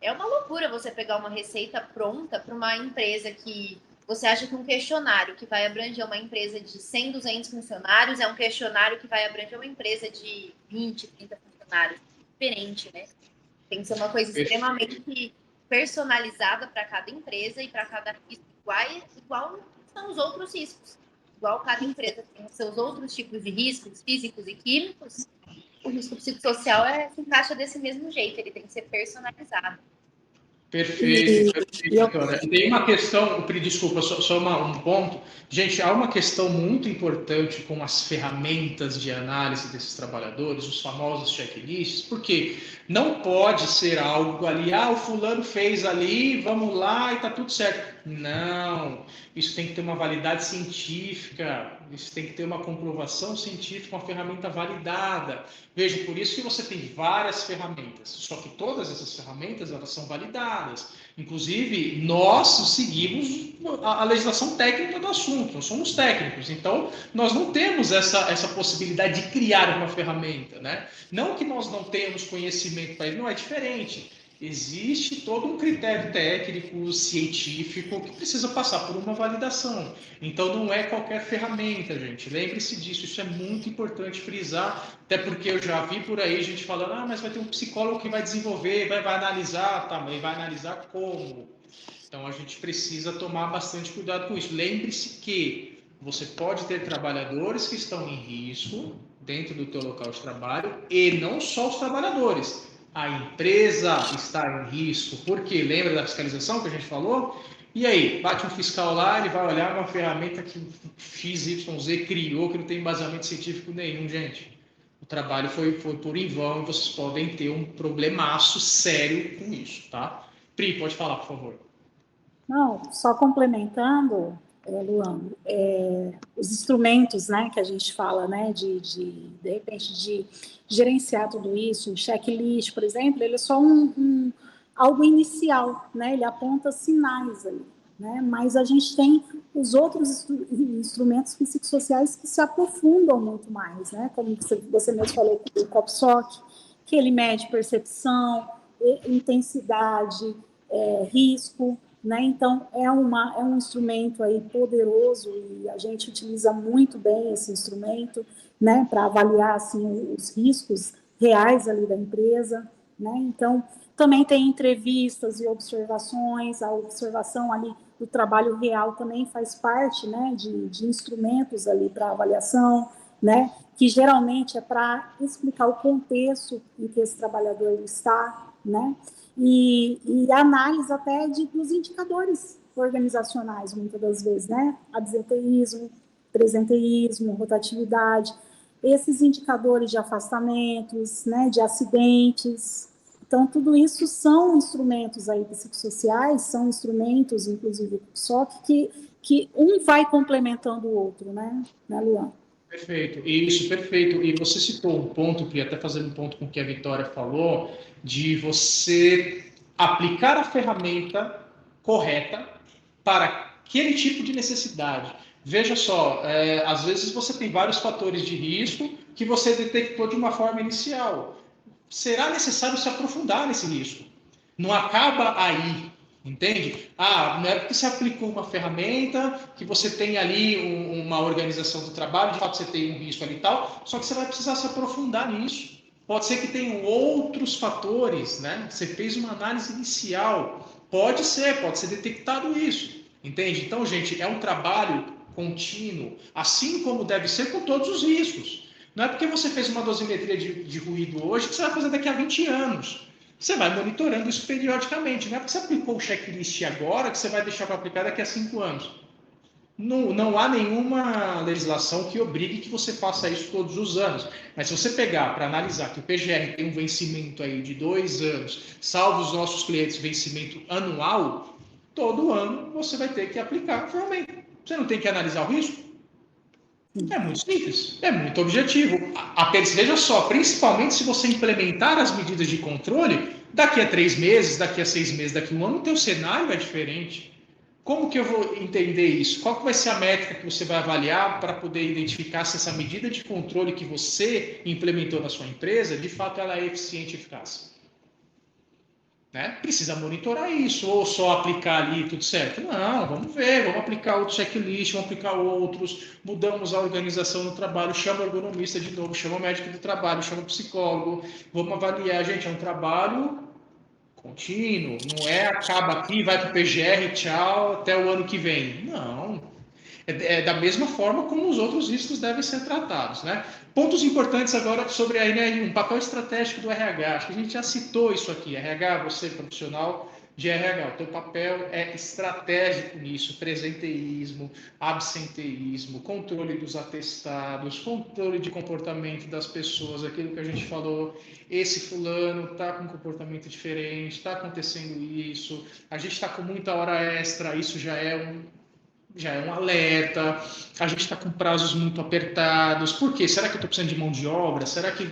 É uma loucura você pegar uma receita pronta para uma empresa que você acha que um questionário que vai abranger uma empresa de 100, 200 funcionários é um questionário que vai abranger uma empresa de 20, 30 funcionários. Diferente, né? Tem que ser uma coisa extremamente personalizada para cada empresa e para cada risco, igual são os outros riscos. Igual cada empresa tem os seus outros tipos de riscos físicos e químicos, o risco psicossocial se encaixa desse mesmo jeito, ele tem que ser personalizado. Perfeito, Vitória. E tem uma questão, desculpa, só um ponto. Gente, há uma questão muito importante com as ferramentas de análise desses trabalhadores, os famosos checklists, porque não pode ser algo ali, o fulano fez ali, vamos lá e tá tudo certo. Não, isso tem que ter uma validade científica, isso tem que ter uma comprovação científica, uma ferramenta validada. Veja, por isso que você tem várias ferramentas, só que todas essas ferramentas elas são validadas. Inclusive, nós seguimos a legislação técnica do assunto, nós somos técnicos, então nós não temos essa possibilidade de criar uma ferramenta, né? Não que nós não tenhamos conhecimento para isso, não é diferente. Existe todo um critério técnico, científico, que precisa passar por uma validação. Então, não é qualquer ferramenta, gente. Lembre-se disso, isso é muito importante frisar, até porque eu já vi por aí gente falando, mas vai ter um psicólogo que vai desenvolver, vai analisar, tá, mas vai analisar como? Então, a gente precisa tomar bastante cuidado com isso. Lembre-se que você pode ter trabalhadores que estão em risco dentro do teu local de trabalho, e não só os trabalhadores. A empresa está em risco, porque lembra da fiscalização que a gente falou? E aí, bate um fiscal lá, ele vai olhar uma ferramenta que XYZ criou, que não tem embasamento científico nenhum, gente. O trabalho foi por em vão e vocês podem ter um problemaço sério com isso, tá? Pri, pode falar, por favor. Não, só complementando, Luan, os instrumentos, né, que a gente fala, né, de repente, de gerenciar tudo isso, o checklist, por exemplo, ele é só algo inicial, né, ele aponta sinais ali, né, mas a gente tem os outros instrumentos psicossociais que se aprofundam muito mais, né, como você mesmo falou, o COPSOC, que ele mede percepção, intensidade, risco, né? Então, é um instrumento aí poderoso e a gente utiliza muito bem esse instrumento, né, para avaliar assim, os riscos reais ali da empresa. Né? Então, também tem entrevistas e observações, a observação ali do trabalho real também faz parte, né, de instrumentos ali para avaliação, né, que geralmente é para explicar o contexto em que esse trabalhador está, né? E análise até dos indicadores organizacionais, muitas das vezes, né? Absenteísmo, presenteísmo, rotatividade, esses indicadores de afastamentos, né? De acidentes. Então, tudo isso são instrumentos aí psicossociais, são instrumentos, inclusive, só que um vai complementando o outro, né, Luan? Perfeito, isso, perfeito. E você citou um ponto, que até fazendo um ponto com o que a Vitória falou, de você aplicar a ferramenta correta para aquele tipo de necessidade. Veja só, às vezes você tem vários fatores de risco que você detectou de uma forma inicial. Será necessário se aprofundar nesse risco. Não acaba aí. Entende? Não é porque você aplicou uma ferramenta que você tem ali uma organização do trabalho, de fato você tem um risco ali e tal, só que você vai precisar se aprofundar nisso. Pode ser que tenham outros fatores, né? Você fez uma análise inicial, pode ser detectado isso. Entende? Então, gente, é um trabalho contínuo, assim como deve ser com todos os riscos. Não é porque você fez uma dosimetria de ruído hoje que você vai fazer daqui a 20 anos. Você vai monitorando isso periodicamente. Não é porque você aplicou o checklist agora que você vai deixar para aplicar daqui a 5 anos. Não há nenhuma legislação que obrigue que você faça isso todos os anos. Mas se você pegar para analisar que o PGR tem um vencimento aí de 2 anos, salvo os nossos clientes vencimento anual, todo ano você vai ter que aplicar a ferramenta. Você não tem que analisar o risco? É muito simples, é muito objetivo. Veja só, principalmente se você implementar as medidas de controle, daqui a 3 meses, daqui a 6 meses, daqui a 1 ano, o teu cenário é diferente. Como que eu vou entender isso? Qual que vai ser a métrica que você vai avaliar para poder identificar se essa medida de controle que você implementou na sua empresa, de fato, ela é eficiente e eficaz? Né? Precisa monitorar isso, ou só aplicar ali tudo certo? Não, vamos ver, vamos aplicar outro checklist, vamos aplicar outros, mudamos a organização do trabalho, chama o ergonomista de novo, chama o médico do trabalho, chama o psicólogo, vamos avaliar, gente, é um trabalho contínuo, não é acaba aqui, vai para o PGR, tchau, até o ano que vem. Não, é da mesma forma como os outros riscos devem ser tratados, né? Pontos importantes agora sobre a NR1, papel estratégico do RH. Acho que a gente já citou isso aqui. RH, você profissional de RH, o teu papel é estratégico nisso, presenteísmo, absenteísmo, controle dos atestados, controle de comportamento das pessoas, aquilo que a gente falou, esse fulano está com um comportamento diferente, está acontecendo isso, a gente está com muita hora extra, isso já é um alerta, a gente está com prazos muito apertados. Por quê? Será que eu estou precisando de mão de obra? Será que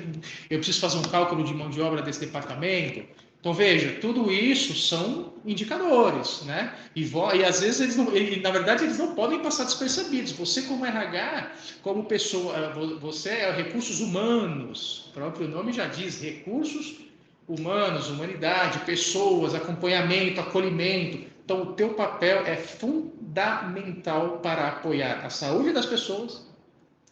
eu preciso fazer um cálculo de mão de obra desse departamento? Então, veja, tudo isso são indicadores, né? E às vezes, na verdade, eles não podem passar despercebidos. Você, como RH, como pessoa, você é recursos humanos, o próprio nome já diz, recursos humanos, humanidade, pessoas, acompanhamento, acolhimento. Então, o teu papel é fundamental para apoiar a saúde das pessoas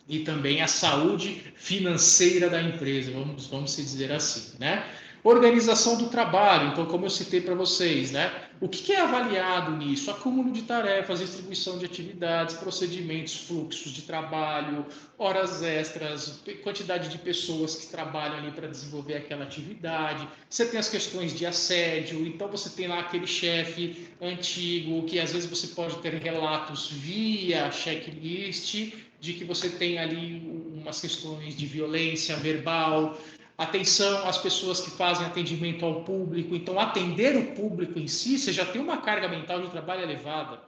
e também a saúde financeira da empresa, vamos se dizer assim, né? Organização do trabalho, então, como eu citei para vocês, né? O que é avaliado nisso? Acúmulo de tarefas, distribuição de atividades, procedimentos, fluxos de trabalho, horas extras, quantidade de pessoas que trabalham ali para desenvolver aquela atividade. Você tem as questões de assédio, então você tem lá aquele chefe antigo, que às vezes você pode ter relatos via checklist, de que você tem ali umas questões de violência verbal, atenção às pessoas que fazem atendimento ao público. Então, atender o público em si, você já tem uma carga mental de trabalho elevada.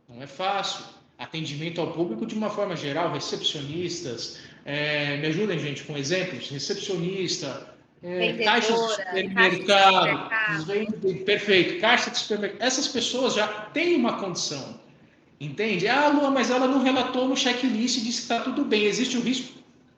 Não é fácil. Atendimento ao público de uma forma geral, recepcionistas, me ajudem, gente, com exemplos. Recepcionista, caixa de supermercado, perfeito, caixa de supermercado. Essas pessoas já têm uma condição. Entende? Ah, Lua, mas ela não relatou no checklist e disse que está tudo bem. Existe o risco?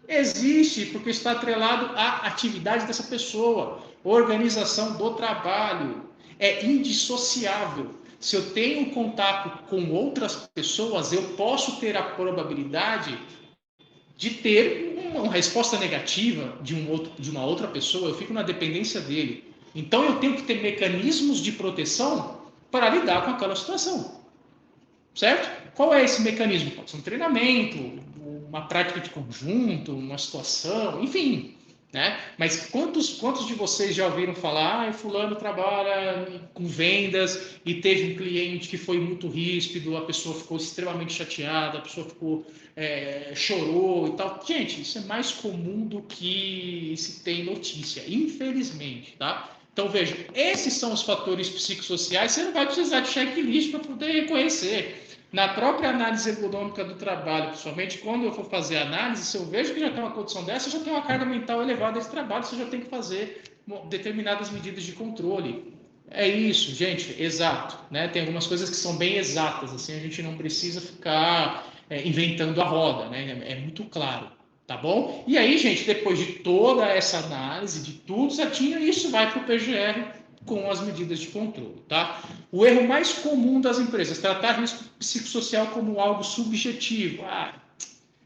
Existe, porque está atrelado à atividade dessa pessoa. Organização do trabalho. É indissociável. Se eu tenho contato com outras pessoas, eu posso ter a probabilidade de ter uma resposta negativa de uma outra pessoa. Eu fico na dependência dele. Então, eu tenho que ter mecanismos de proteção para lidar com aquela situação. Certo? Qual é esse mecanismo? Pode ser um treinamento, uma prática de conjunto, uma situação, enfim. Né? Mas quantos de vocês já ouviram falar, fulano trabalha com vendas e teve um cliente que foi muito ríspido, a pessoa ficou extremamente chateada, a pessoa chorou e tal. Gente, isso é mais comum do que se tem notícia, infelizmente, tá? Então, veja, esses são os fatores psicossociais, você não vai precisar de checklist para poder reconhecer. Na própria análise ergonômica do trabalho, principalmente quando eu for fazer a análise, se eu vejo que já tem uma condição dessa, já tem uma carga mental elevada de trabalho, você já tem que fazer determinadas medidas de controle. É isso, gente, exato. Né? Tem algumas coisas que são bem exatas, assim, a gente não precisa ficar inventando a roda, né? É muito claro, tá bom? E aí, gente, depois de toda essa análise, de tudo certinho, isso vai para o PGR com as medidas de controle, tá? O erro mais comum das empresas, tratar risco psicossocial como algo subjetivo. Ah,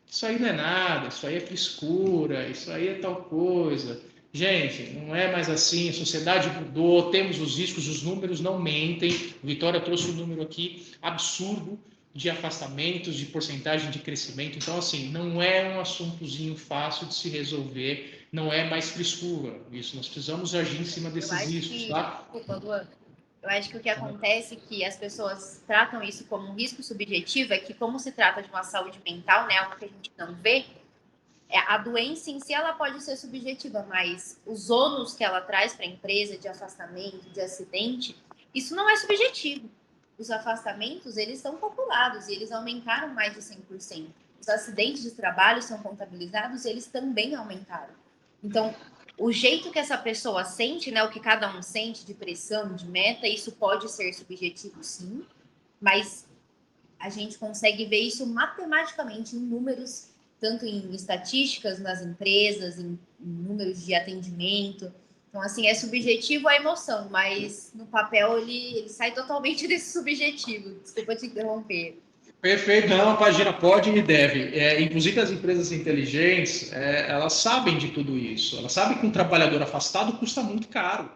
isso aí não é nada, isso aí é frescura, isso aí é tal coisa. Gente, não é mais assim, a sociedade mudou, temos os riscos, os números não mentem. Vitória trouxe um número aqui absurdo de afastamentos, de porcentagem de crescimento. Então, assim, não é um assuntozinho fácil de se resolver, não é mais frescura. Isso, nós precisamos agir em cima desses riscos, tá? Desculpa, Luan. Eu acho que o que acontece é que as pessoas tratam isso como um risco subjetivo, é que como se trata de uma saúde mental, né, algo que a gente não vê, a doença em si ela pode ser subjetiva, mas os ônus que ela traz para a empresa de afastamento, de acidente, isso não é subjetivo. Os afastamentos, eles estão calculados e eles aumentaram mais de 100%. Os acidentes de trabalho são contabilizados e eles também aumentaram. Então, o jeito que essa pessoa sente, né, o que cada um sente de pressão, de meta, isso pode ser subjetivo, sim. mas a gente consegue ver isso matematicamente em números, tanto em estatísticas nas empresas, em números de atendimento. Então, assim, é subjetivo a emoção, mas no papel ele sai totalmente desse subjetivo. Desculpa te interromper. Perfeito, não, imagina, pode e deve. Inclusive as empresas inteligentes, elas sabem de tudo isso. Elas sabem que um trabalhador afastado custa muito caro,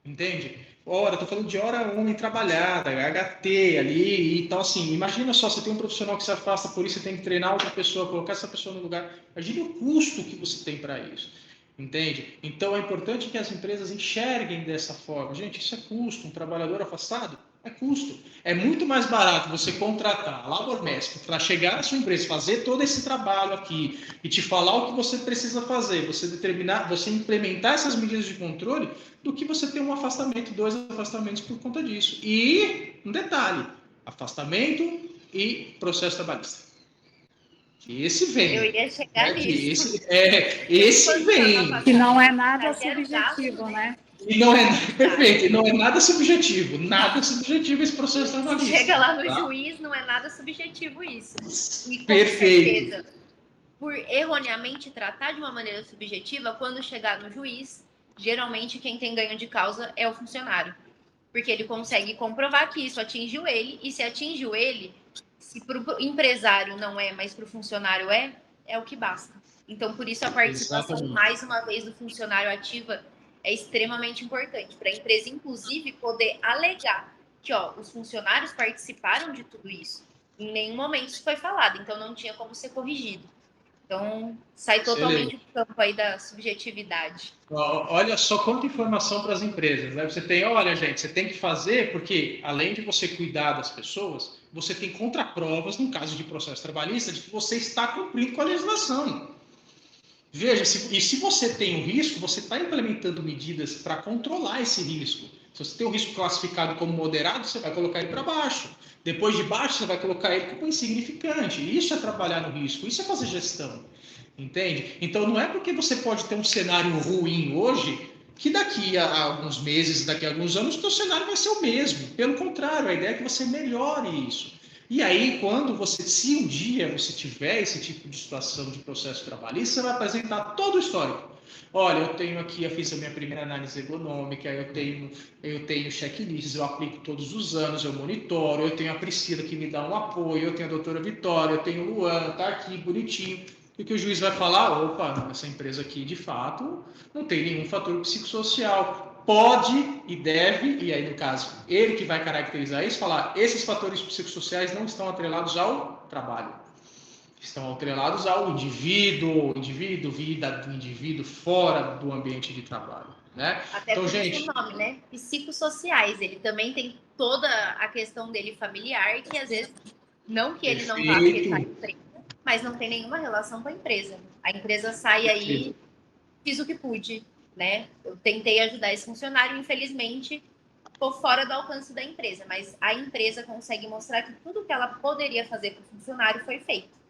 entende? Ora, estou falando de hora homem trabalhada, HT ali, então assim, imagina só, você tem um profissional que se afasta, por isso você tem que treinar outra pessoa, colocar essa pessoa no lugar. Imagine o custo que você tem para isso, entende? Então é importante que as empresas enxerguem dessa forma. Gente, isso é custo, um trabalhador afastado é custo. É muito mais barato você contratar a LaborMesp para chegar na sua empresa, fazer todo esse trabalho aqui e te falar o que você precisa fazer, você determinar, você implementar essas medidas de controle, do que você ter um afastamento, 2 afastamentos por conta disso. E um detalhe: afastamento e processo trabalhista. Que esse Eu vem. ia chegar Que nisso. esse vem. Que não é nada subjetivo, né? E não é perfeito, e não é nada subjetivo esse processo trabalhista. Chega lá no tá? juiz, não é nada subjetivo isso. E com Perfeito. certeza, por erroneamente tratar de uma maneira subjetiva, quando chegar no juiz, geralmente quem tem ganho de causa é o funcionário. Porque ele consegue comprovar que isso atingiu ele, e se atingiu ele, se para o empresário não é, mas para o funcionário é o que basta. Então, por isso, a participação, Exatamente. mais uma vez, do funcionário ativa é extremamente importante para a empresa, inclusive, poder alegar que os funcionários participaram de tudo isso. Em nenhum momento isso foi falado, então não tinha como ser corrigido. Então, sai totalmente do campo aí da subjetividade. Olha só quanta informação para as empresas, né? Você tem, olha, gente, você tem que fazer, porque além de você cuidar das pessoas, você tem contraprovas, no caso de processo trabalhista, de que você está cumprindo com a legislação. Veja, e se você tem um risco, você está implementando medidas para controlar esse risco. Se você tem um risco classificado como moderado, você vai colocar ele para baixo. Depois de baixo, você vai colocar ele como insignificante. Isso é trabalhar no risco, isso é fazer gestão. Entende? Então, não é porque você pode ter um cenário ruim hoje que daqui a alguns meses, daqui a alguns anos, o seu cenário vai ser o mesmo. Pelo contrário, a ideia é que você melhore isso. E aí, quando você, se um dia você tiver esse tipo de situação de processo trabalhista, você vai apresentar todo o histórico. Olha, eu tenho aqui, eu fiz a minha primeira análise ergonômica, eu tenho checklists, eu aplico todos os anos, eu monitoro, eu tenho a Priscila que me dá um apoio, eu tenho a doutora Vitória, eu tenho o Luan, tá aqui bonitinho. E que o juiz vai falar, opa, essa empresa aqui, de fato, não tem nenhum fator psicossocial. Pode e deve, e aí, no caso, ele que vai caracterizar isso, falar, esses fatores psicossociais não estão atrelados ao trabalho. Estão atrelados ao indivíduo, vida do indivíduo fora do ambiente de trabalho. Né? Até então, por gente... isso o nome, né? Psicossociais. Ele também tem toda a questão dele familiar, que às vezes, não que ele não vá afetar a empresa, mas não tem nenhuma relação com a empresa. A empresa sai aí, fiz o que pude, né? Eu tentei ajudar esse funcionário, infelizmente, estou fora do alcance da empresa, mas a empresa consegue mostrar que tudo que ela poderia fazer para o funcionário foi feito.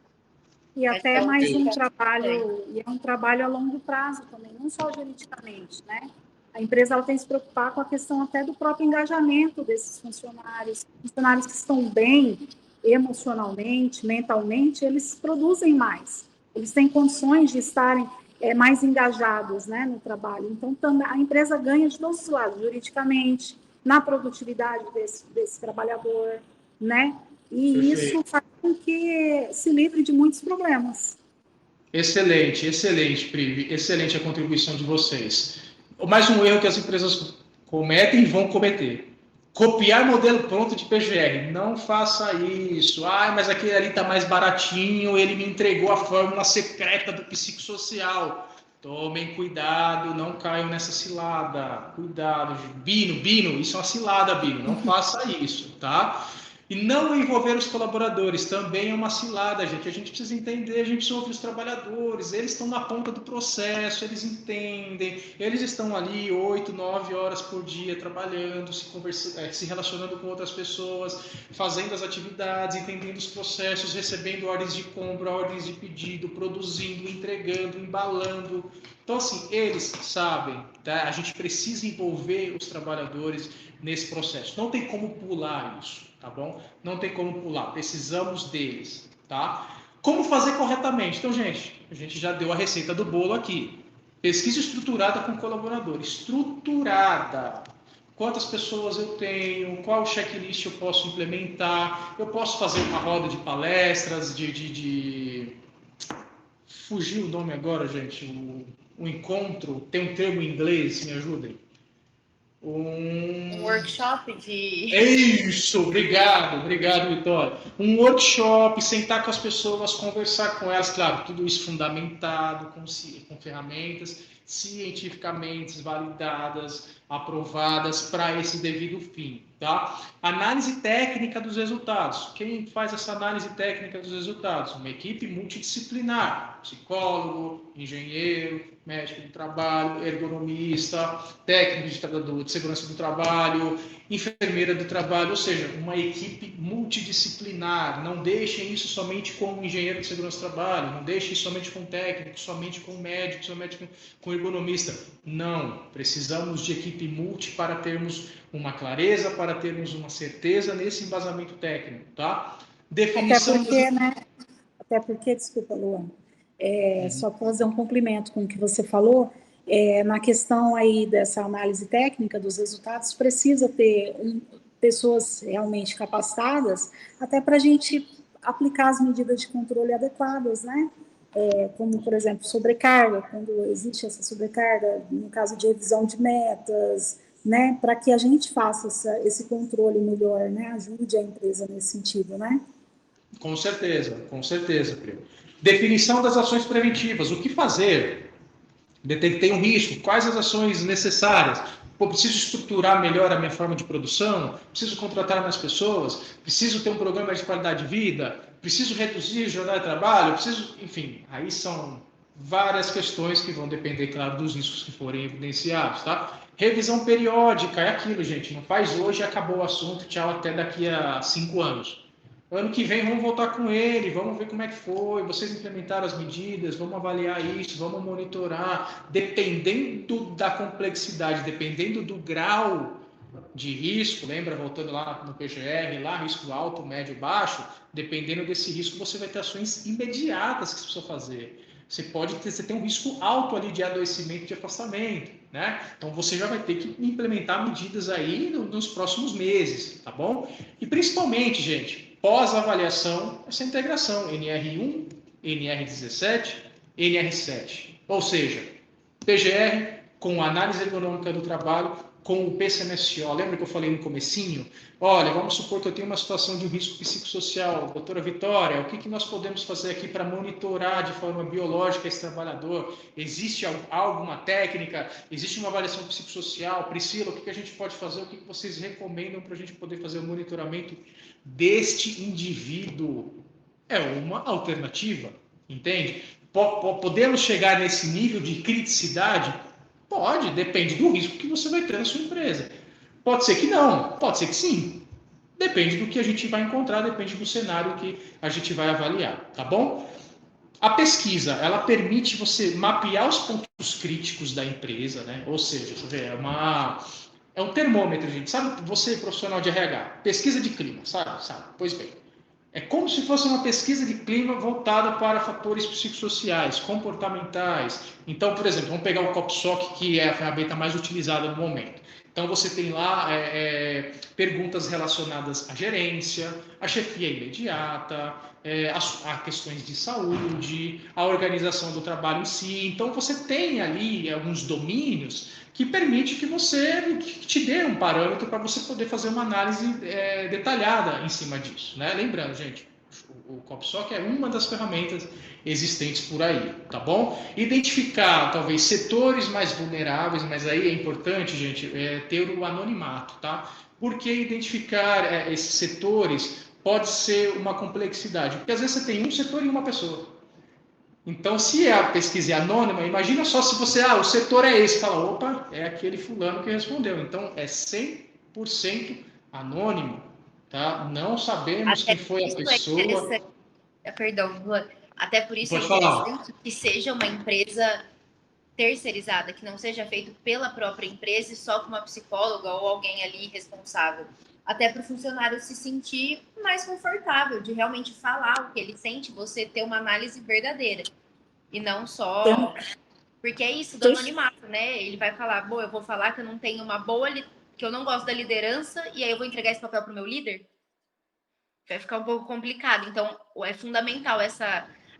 E até mais um trabalho, e é um trabalho a longo prazo também, não só juridicamente, né? A empresa ela tem que se preocupar com a questão até do próprio engajamento desses funcionários que estão bem emocionalmente, mentalmente, eles produzem mais, eles têm condições de estarem mais engajados, né, no trabalho. Então, também, a empresa ganha de todos os lados, juridicamente, na produtividade desse trabalhador, né? E perfeito. Isso faz com que se livre de muitos problemas. Excelente, excelente, Privi, excelente a contribuição de vocês. Mais um erro que as empresas cometem e vão cometer. Copiar modelo pronto de PGR. Não faça isso. Ah, mas aquele ali está mais baratinho, ele me entregou a fórmula secreta do psicossocial. Tomem cuidado, não caiam nessa cilada. Cuidado. Bino, isso é uma cilada, Bino. Não faça isso, tá? E não envolver os colaboradores também é uma cilada, gente. A gente precisa entender, a gente precisa ouvir os trabalhadores, eles estão na ponta do processo, eles entendem, eles estão ali 8, 9 horas por dia trabalhando, se relacionando com outras pessoas, fazendo as atividades, entendendo os processos, recebendo ordens de compra, ordens de pedido, produzindo, entregando, embalando. Então, assim, eles sabem, tá? A gente precisa envolver os trabalhadores nesse processo. Não tem como pular isso. tá bom? Não tem como pular, precisamos deles, tá? Como fazer corretamente? Então, gente, a gente já deu a receita do bolo aqui. Pesquisa estruturada com colaborador. Estruturada. Quantas pessoas eu tenho? Qual checklist eu posso implementar? Eu posso fazer uma roda de palestras, Fugiu o nome agora, gente. O encontro, tem um termo em inglês, me ajudem. Um workshop de... É isso, obrigado, Vitória. Um workshop, sentar com as pessoas, conversar com elas, claro, tudo isso fundamentado, com ferramentas cientificamente validadas, aprovadas para esse devido fim, tá? Análise técnica dos resultados. Quem faz essa análise técnica dos resultados? Uma equipe multidisciplinar, psicólogo, engenheiro, médico do trabalho, ergonomista, técnico de segurança do trabalho, enfermeira do trabalho, ou seja, uma equipe multidisciplinar. Não deixem isso somente com o engenheiro de segurança do trabalho, não deixem isso somente com o técnico, somente com o médico, somente com o ergonomista. Não, precisamos de equipe multi para termos uma clareza, para termos uma certeza nesse embasamento técnico, tá? Definição... Até porque, desculpa, Luan, só para fazer um complemento com o que você falou, na questão aí dessa análise técnica dos resultados, precisa ter pessoas realmente capacitadas, até para a gente aplicar as medidas de controle adequadas, né? Como, por exemplo, sobrecarga, quando existe essa sobrecarga, no caso de revisão de metas, né? Para que a gente faça esse controle melhor, né? Ajude a empresa nesse sentido, né? Com certeza, Pedro. Definição das ações preventivas. O que fazer? Detectei um risco. Quais as ações necessárias? Pô, preciso estruturar melhor a minha forma de produção? Preciso contratar mais pessoas? Preciso ter um programa de qualidade de vida? Preciso reduzir a jornada de trabalho? Enfim, aí são várias questões que vão depender, claro, dos riscos que forem evidenciados, tá? Revisão periódica, é aquilo, gente. Não faz hoje, acabou o assunto, tchau, até daqui a 5 anos. Ano que vem vamos voltar com ele, vamos ver como é que foi, vocês implementaram as medidas, vamos avaliar isso, vamos monitorar, dependendo da complexidade, dependendo do grau de risco, lembra, voltando lá no PGR, lá risco alto, médio, baixo, dependendo desse risco você vai ter ações imediatas que você precisa fazer. Você tem um risco alto ali de adoecimento, de afastamento, né? Então você já vai ter que implementar medidas aí nos próximos meses, tá bom? E principalmente, gente, pós-avaliação, essa integração NR1, NR17, NR7. Ou seja, PGR com análise ergonômica do trabalho, com o PCMSO. Lembra que eu falei no comecinho? Olha, vamos supor que eu tenho uma situação de um risco psicossocial. Doutora Vitória, o que nós podemos fazer aqui para monitorar de forma biológica esse trabalhador? Existe alguma técnica? Existe uma avaliação psicossocial? Priscila, o que a gente pode fazer? O que vocês recomendam para a gente poder fazer o monitoramento deste indivíduo? É uma alternativa, entende? Podemos chegar nesse nível de criticidade? Pode, depende do risco que você vai ter na sua empresa. Pode ser que não, pode ser que sim. Depende do que a gente vai encontrar, depende do cenário que a gente vai avaliar, tá bom? A pesquisa, ela permite você mapear os pontos críticos da empresa, né? Ou seja, deixa eu ver, é um termômetro, gente. Sabe, você, profissional de RH, pesquisa de clima, sabe? Pois bem. É como se fosse uma pesquisa de clima voltada para fatores psicossociais, comportamentais. Então, por exemplo, vamos pegar o CopSoc, que é a ferramenta mais utilizada no momento. Então, você tem lá perguntas relacionadas à gerência, à chefia imediata, a questões de saúde, a organização do trabalho em si. Então, você tem ali alguns domínios que permite que te dê um parâmetro para você poder fazer uma análise detalhada em cima disso, né? Lembrando, gente, o CopSoc é uma das ferramentas existentes por aí, tá bom? Identificar, talvez, setores mais vulneráveis, mas aí é importante, gente, ter o anonimato, tá? Porque identificar esses setores pode ser uma complexidade, porque às vezes você tem um setor e uma pessoa. Então, se a pesquisa é anônima, imagina só se você, o setor é esse, fala, opa, é aquele fulano que respondeu. Então, é 100% anônimo, tá? Não sabemos quem foi a pessoa. Perdão, até por isso Pode é falar. interessante que seja uma empresa terceirizada, que não seja feito pela própria empresa e só com uma psicóloga ou alguém ali responsável. até para o funcionário se sentir mais confortável, de realmente falar o que ele sente, você ter uma análise verdadeira. E não só... Porque é isso do anonimato, né? Ele vai falar, bom, eu vou falar que eu não tenho uma boa... que eu não gosto da liderança, e aí eu vou entregar esse papel para o meu líder? Vai ficar um pouco complicado. Então, é fundamental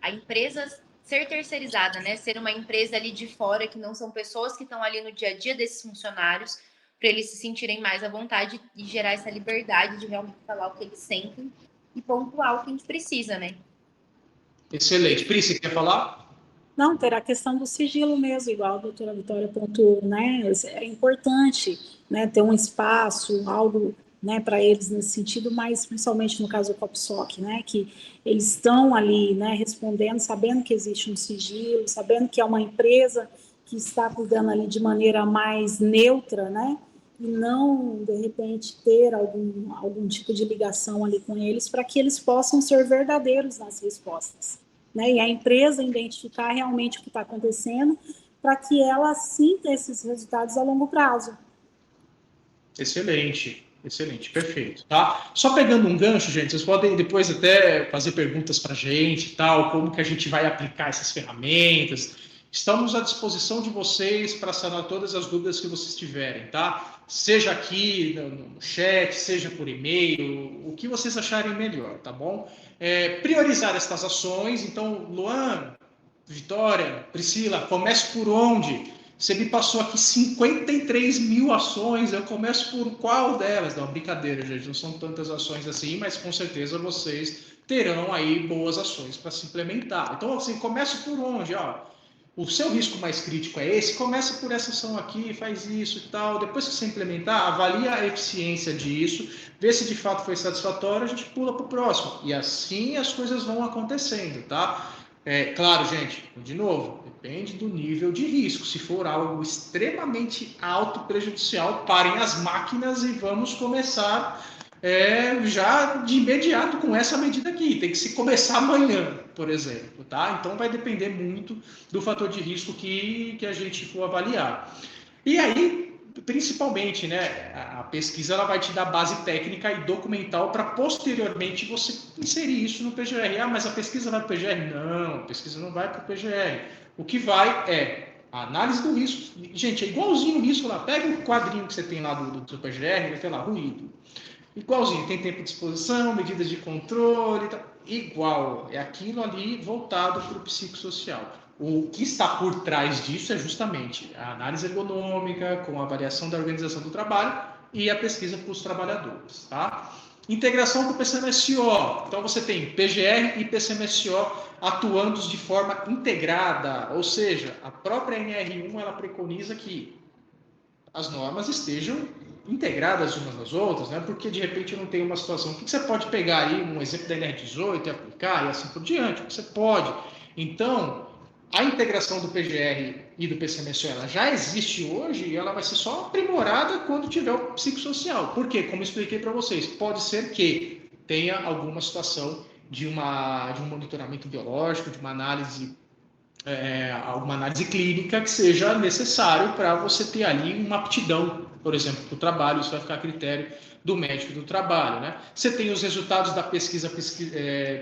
a empresa ser terceirizada, né? Ser uma empresa ali de fora, que não são pessoas que estão ali no dia a dia desses funcionários, para eles se sentirem mais à vontade e gerar essa liberdade de realmente falar o que eles sentem e pontuar o que a gente precisa, né? Excelente. Pri, você quer falar? Não, terá a questão do sigilo mesmo, igual a doutora Vitória pontuou, né? É importante, né, ter um espaço, algo, né, para eles nesse sentido, mas principalmente no caso do COPSOC, né, que eles estão ali, né, respondendo, sabendo que existe um sigilo, sabendo que é uma empresa que está cuidando ali de maneira mais neutra, né, e não, de repente, ter algum tipo de ligação ali com eles, para que eles possam ser verdadeiros nas respostas. Né, e a empresa identificar realmente o que está acontecendo para que ela sinta esses resultados a longo prazo. Excelente, excelente, perfeito. Tá? Só pegando um gancho, gente, vocês podem depois até fazer perguntas para a gente, tal, como que a gente vai aplicar essas ferramentas. Estamos à disposição de vocês para sanar todas as dúvidas que vocês tiverem, tá? Seja aqui no chat, seja por e-mail, o que vocês acharem melhor, tá bom? Priorizar estas ações. Então, Luan, Vitória, Priscila, comece por onde? Você me passou aqui 53 mil ações, eu começo por qual delas? Não, brincadeira, gente, não são tantas ações assim, mas com certeza vocês terão aí boas ações para se implementar. Então, assim, comece por onde? Ó, o seu risco mais crítico é esse, começa por essa ação aqui, faz isso e tal. Depois que você implementar, avalia a eficiência disso, vê se de fato foi satisfatório, a gente pula para o próximo. E assim as coisas vão acontecendo, tá? Claro, gente, de novo, depende do nível de risco. Se for algo extremamente alto, prejudicial, parem as máquinas e vamos começar já de imediato com essa medida aqui. Tem que se começar amanhã, por exemplo, tá? Então vai depender muito do fator de risco que a gente for avaliar. E aí, principalmente, né, a pesquisa ela vai te dar base técnica e documental para posteriormente você inserir isso no PGR. Ah, mas a pesquisa vai para o PGR? Não, a pesquisa não vai para o PGR. O que vai é a análise do risco. Gente, é igualzinho o risco lá. Pega o quadrinho que você tem lá do seu PGR, vai ter lá ruído. Igualzinho, tem tempo de exposição, medidas de controle, tá? Igual, é aquilo ali voltado para o psicossocial. O que está por trás disso é justamente a análise ergonômica, com a avaliação da organização do trabalho e a pesquisa para os trabalhadores. Tá? Integração com o PCMSO. Então, você tem PGR e PCMSO atuando de forma integrada, ou seja, a própria NR1 ela preconiza que as normas estejam integradas umas nas outras, né? Porque de repente não tem uma situação. O que você pode pegar aí, um exemplo da NR18 e aplicar e assim por diante? Você pode. Então, a integração do PGR e do PCMSO ela já existe hoje e ela vai ser só aprimorada quando tiver o psicossocial. Por quê? Como eu expliquei para vocês, pode ser que tenha alguma situação de um monitoramento biológico, de uma análise alguma análise clínica que seja necessário para você ter ali uma aptidão, por exemplo, para o trabalho. Isso vai ficar a critério do médico do trabalho, né? Você tem os resultados da pesquisa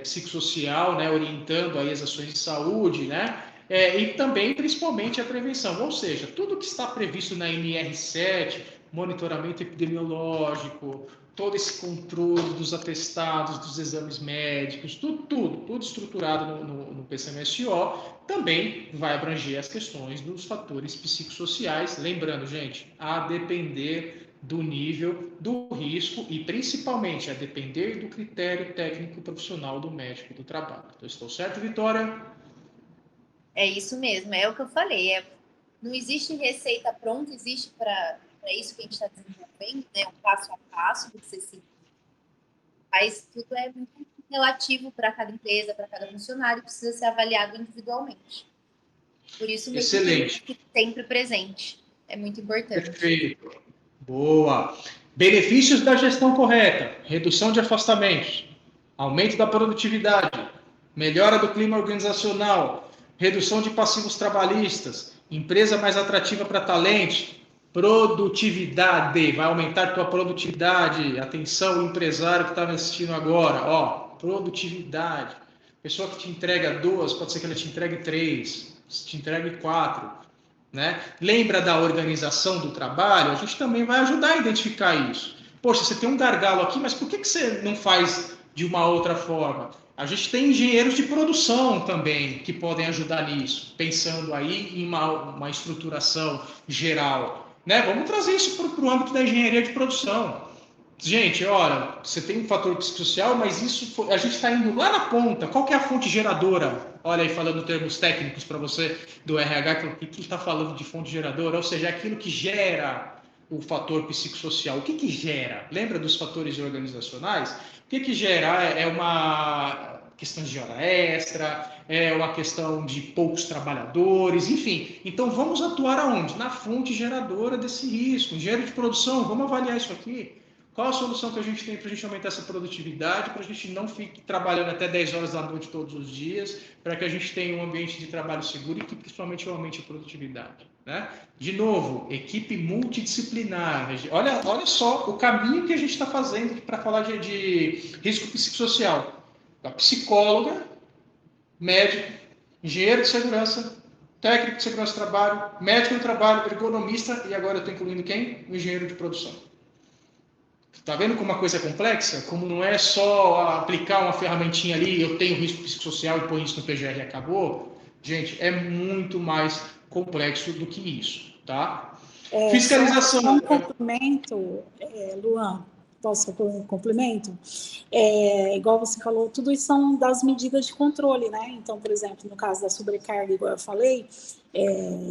psicossocial, né, orientando aí as ações de saúde, né? E também, principalmente, a prevenção, ou seja, tudo que está previsto na NR7, monitoramento epidemiológico, todo esse controle dos atestados, dos exames médicos, tudo estruturado no PCMSO, também vai abranger as questões dos fatores psicossociais. Lembrando, gente, a depender do nível do risco e, principalmente, a depender do critério técnico profissional do médico do trabalho. Então, estou certo, Vitória? É isso mesmo, é o que eu falei. Não existe receita pronta, existe para isso que a gente está desenvolvendo, né? Um passo a passo do que você seguir. Mas tudo é muito relativo para cada empresa, para cada funcionário, precisa ser avaliado individualmente. Por isso, excelente, sempre presente. É muito importante. Perfeito. Boa. Benefícios da gestão correta: redução de afastamentos, aumento da produtividade, melhora do clima organizacional, redução de passivos trabalhistas, empresa mais atrativa para talentos, Produtividade, vai aumentar tua produtividade. Atenção, empresário que está me assistindo agora, ó, produtividade. Pessoa que te entrega 2, pode ser que ela te entregue 3, te entregue 4, né? Lembra da organização do trabalho? A gente também vai ajudar a identificar isso. Poxa, você tem um gargalo aqui, mas por que você não faz de uma outra forma? A gente tem engenheiros de produção também que podem ajudar nisso, pensando aí em uma estruturação geral, né? Vamos trazer isso para o âmbito da engenharia de produção. Gente, olha, você tem um fator psicossocial, mas a gente está indo lá na ponta. Qual que é a fonte geradora? Olha aí, falando termos técnicos para você do RH, o que está falando de fonte geradora? Ou seja, aquilo que gera o fator psicossocial. O que gera? Lembra dos fatores organizacionais? O que gera? É uma questão de hora extra, é uma questão de poucos trabalhadores, enfim. Então, vamos atuar aonde? Na fonte geradora desse risco. Engenheiro de produção, vamos avaliar isso aqui. Qual a solução que a gente tem para a gente aumentar essa produtividade, para a gente não fique trabalhando até 10 horas da noite todos os dias, para que a gente tenha um ambiente de trabalho seguro e que principalmente aumente a produtividade, né? De novo, equipe multidisciplinar. Olha só o caminho que a gente está fazendo para falar de risco psicossocial. A psicóloga, médico, engenheiro de segurança, técnico de segurança do trabalho, médico do trabalho, ergonomista e agora eu estou incluindo quem? O engenheiro de produção. Tá vendo como uma coisa é complexa? Como não é só aplicar uma ferramentinha ali, eu tenho risco psicossocial e põe isso no PGR e acabou? Gente, é muito mais complexo do que isso, tá? Fiscalização. Só um complemento, Luan, posso um complemento? Igual você falou, tudo isso são das medidas de controle, né? Então, por exemplo, no caso da sobrecarga, igual eu falei,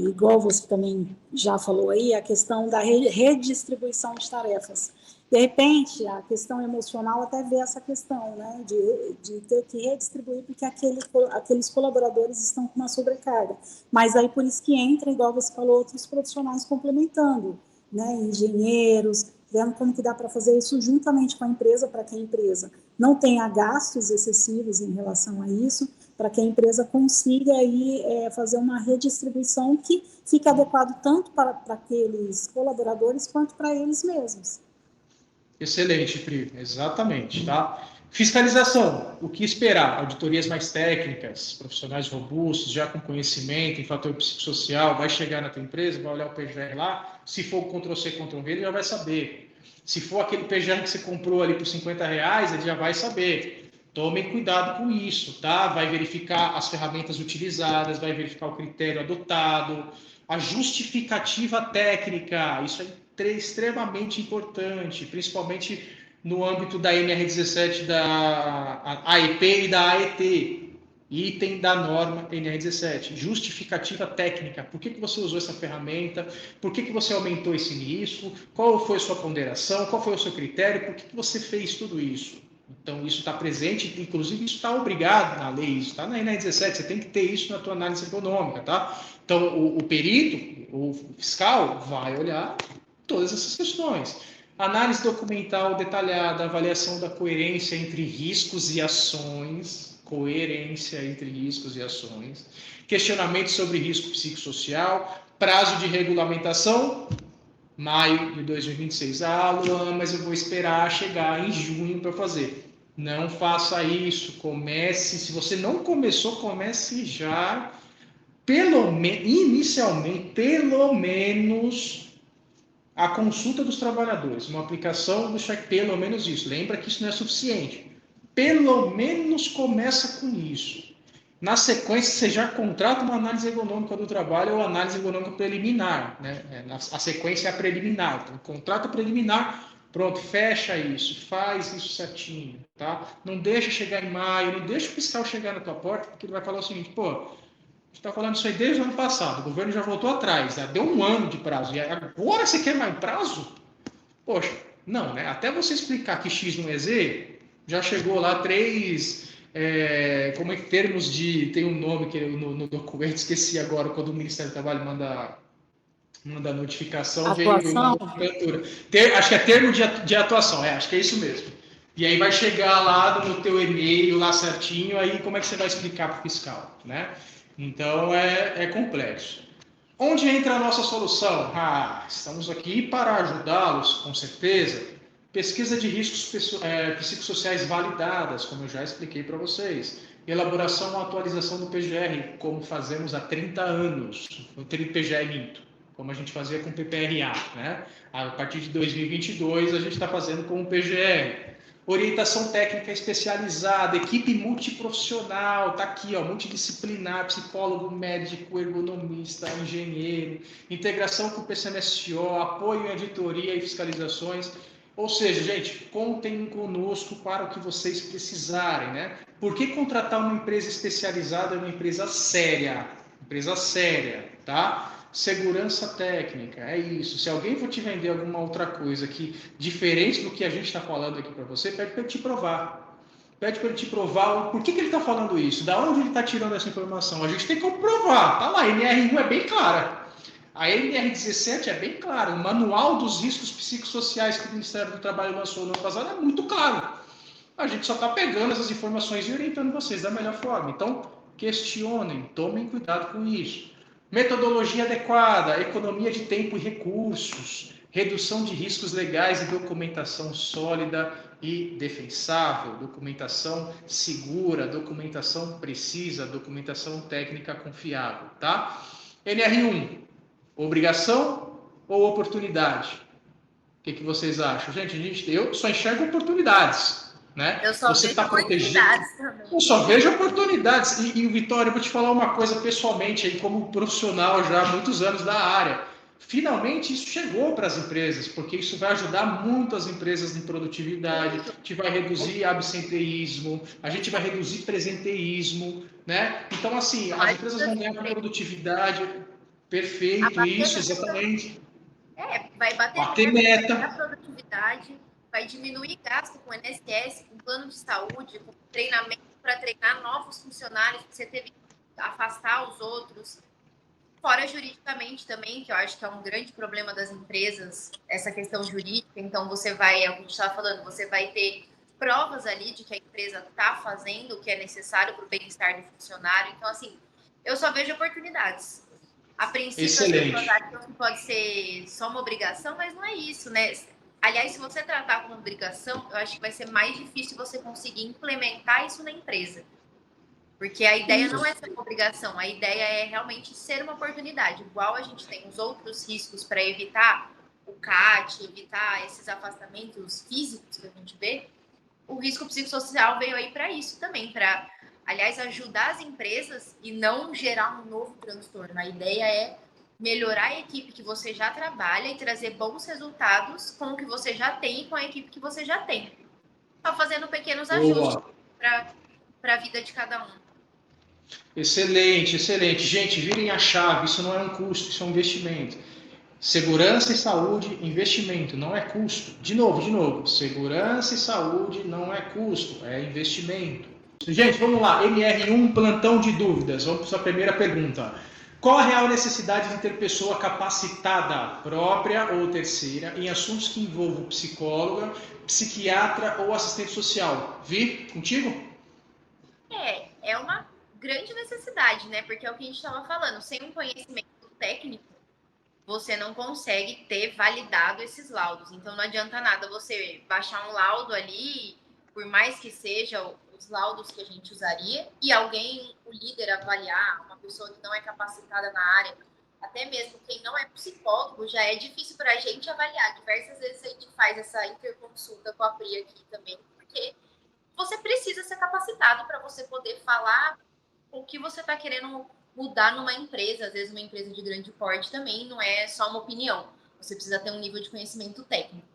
igual você também já falou aí, a questão da redistribuição de tarefas. De repente, a questão emocional até vê essa questão, né, de ter que redistribuir porque aqueles colaboradores estão com uma sobrecarga. Mas aí por isso que entra, igual você falou, outros profissionais complementando, né, engenheiros, vendo como que dá para fazer isso juntamente com a empresa, para que a empresa não tenha gastos excessivos em relação a isso, para que a empresa consiga aí, fazer uma redistribuição que fique adequado tanto para aqueles colaboradores quanto para eles mesmos. Excelente, Pri, exatamente, tá? Fiscalização, o que esperar? Auditorias mais técnicas, profissionais robustos, já com conhecimento em fator psicossocial, vai chegar na tua empresa, vai olhar o PGR lá, se for Ctrl+C, Ctrl+V, ele já vai saber. Se for aquele PGR que você comprou ali por R$50, ele já vai saber. Tomem cuidado com isso, tá? Vai verificar as ferramentas utilizadas, vai verificar o critério adotado, a justificativa técnica, isso é extremamente importante, principalmente no âmbito da NR17, da AEP e da AET, item da norma NR17, justificativa técnica, por que você usou essa ferramenta, por que você aumentou esse risco, qual foi a sua ponderação, qual foi o seu critério, por que você fez tudo isso. Então, isso está presente, inclusive isso está obrigado na lei, isso está na NR17, você tem que ter isso na tua análise econômica, tá? Então, o perito, o fiscal, vai olhar todas essas questões. Análise documental detalhada, avaliação da coerência entre riscos e ações, questionamento sobre risco psicossocial, prazo de regulamentação, maio de 2026. Ah, Luan, mas eu vou esperar chegar em junho para fazer. Não faça isso, comece, se você não começou, comece já, inicialmente, pelo menos a consulta dos trabalhadores, uma aplicação do cheque, pelo menos isso. Lembra que isso não é suficiente. Pelo menos começa com isso. Na sequência, você já contrata uma análise econômica do trabalho ou análise econômica preliminar, né? A sequência é a preliminar. Então, contrato preliminar, pronto, fecha isso, faz isso certinho, tá? Não deixa chegar em maio, não deixa o fiscal chegar na tua porta, porque ele vai falar o seguinte, pô, está falando isso aí desde o ano passado, o governo já voltou atrás, né? Deu um ano de prazo, e agora você quer mais prazo? Poxa, não, né? Até você explicar que X não é Z, já chegou lá 3, como é que termos de, tem um nome que no documento, esqueci agora, quando o Ministério do Trabalho manda notificação, Atuação. Acho que é termo de atuação, acho que é isso mesmo. E aí vai chegar lá no teu e-mail, lá certinho, aí como é que você vai explicar para o fiscal, né? Então, é complexo. Onde entra a nossa solução? Estamos aqui para ajudá-los, com certeza. Pesquisa de riscos psicossociais validadas, como eu já expliquei para vocês. Elaboração ou atualização do PGR, como fazemos há 30 anos. O PGR minto, como a gente fazia com o PPRA, né? A partir de 2022, a gente está fazendo com o PGR. Orientação técnica especializada, equipe multiprofissional, está aqui, ó, multidisciplinar, psicólogo, médico, ergonomista, engenheiro, integração com o PCMSO, apoio em auditoria e fiscalizações. Ou seja, gente, contem conosco para o que vocês precisarem, né? Por que contratar uma empresa especializada em uma empresa séria? Empresa séria, tá? Segurança técnica, é isso. Se alguém for te vender alguma outra coisa aqui, diferente do que a gente está falando aqui para você, pede para ele te provar. Pede para ele te provar por que ele está falando isso, da onde ele está tirando essa informação. A gente tem que comprovar. Tá lá, a NR1 é bem clara. A NR17 é bem clara. O manual dos riscos psicossociais que o Ministério do Trabalho lançou no ano passado é muito claro. A gente só está pegando essas informações e orientando vocês da melhor forma. Então, questionem, tomem cuidado com isso. Metodologia adequada, economia de tempo e recursos, redução de riscos legais e documentação sólida e defensável, documentação segura, documentação precisa, documentação técnica confiável, tá? NR1, obrigação ou oportunidade? O que vocês acham? Gente, eu só enxergo oportunidades. Né? Eu só vejo oportunidades também. Eu só vejo oportunidades. E Vitória, eu vou te falar uma coisa pessoalmente, aí, como profissional já há muitos anos da área. Finalmente isso chegou para as empresas, porque isso vai ajudar muito as empresas em produtividade, a gente vai reduzir absenteísmo, a gente vai reduzir presenteísmo, né? Então, assim, as empresas vão ganhar com produtividade. Perfeito, isso, exatamente. Vai bater meta. A produtividade, vai diminuir gasto com o INSS, com plano de saúde, com treinamento para treinar novos funcionários, que você teve que afastar os outros. Fora juridicamente também, que eu acho que é um grande problema das empresas, essa questão jurídica. Então, você vai, é o que a gente estava falando, você vai ter provas ali de que a empresa está fazendo o que é necessário para o bem-estar do funcionário. Então, assim, eu só vejo oportunidades. A princípio, excelente. As pessoas acham que pode ser só uma obrigação, mas não é isso, né? Aliás, se você tratar como obrigação, eu acho que vai ser mais difícil você conseguir implementar isso na empresa. Porque a ideia não é ser uma obrigação, a ideia é realmente ser uma oportunidade. Igual a gente tem os outros riscos para evitar o CAT, evitar esses afastamentos físicos que a gente vê, o risco psicossocial veio aí para isso também, para, aliás, ajudar as empresas e não gerar um novo transtorno. A ideia é melhorar a equipe que você já trabalha e trazer bons resultados com o que você já tem e com a equipe que você já tem. Só fazendo pequenos ajustes para a vida de cada um. Excelente, excelente. Gente, virem a chave, isso não é um custo, isso é um investimento. Segurança e saúde, investimento, não é custo. De novo, segurança e saúde não é custo, é investimento. Gente, vamos lá, NR1, plantão de dúvidas. Vamos para a sua primeira pergunta. Qual a real necessidade de ter pessoa capacitada, própria ou terceira, em assuntos que envolvam psicóloga, psiquiatra ou assistente social? Vi, contigo? É uma grande necessidade, né? Porque é o que a gente estava falando, sem um conhecimento técnico, você não consegue ter validado esses laudos. Então, não adianta nada você baixar um laudo ali, por mais que seja os laudos que a gente usaria, e alguém, o líder, avaliar, uma pessoa que não é capacitada na área, até mesmo quem não é psicólogo, já é difícil para a gente avaliar. Diversas vezes a gente faz essa interconsulta com a Pri aqui também, porque você precisa ser capacitado para você poder falar o que você está querendo mudar numa empresa. Às vezes uma empresa de grande porte também não é só uma opinião. Você precisa ter um nível de conhecimento técnico.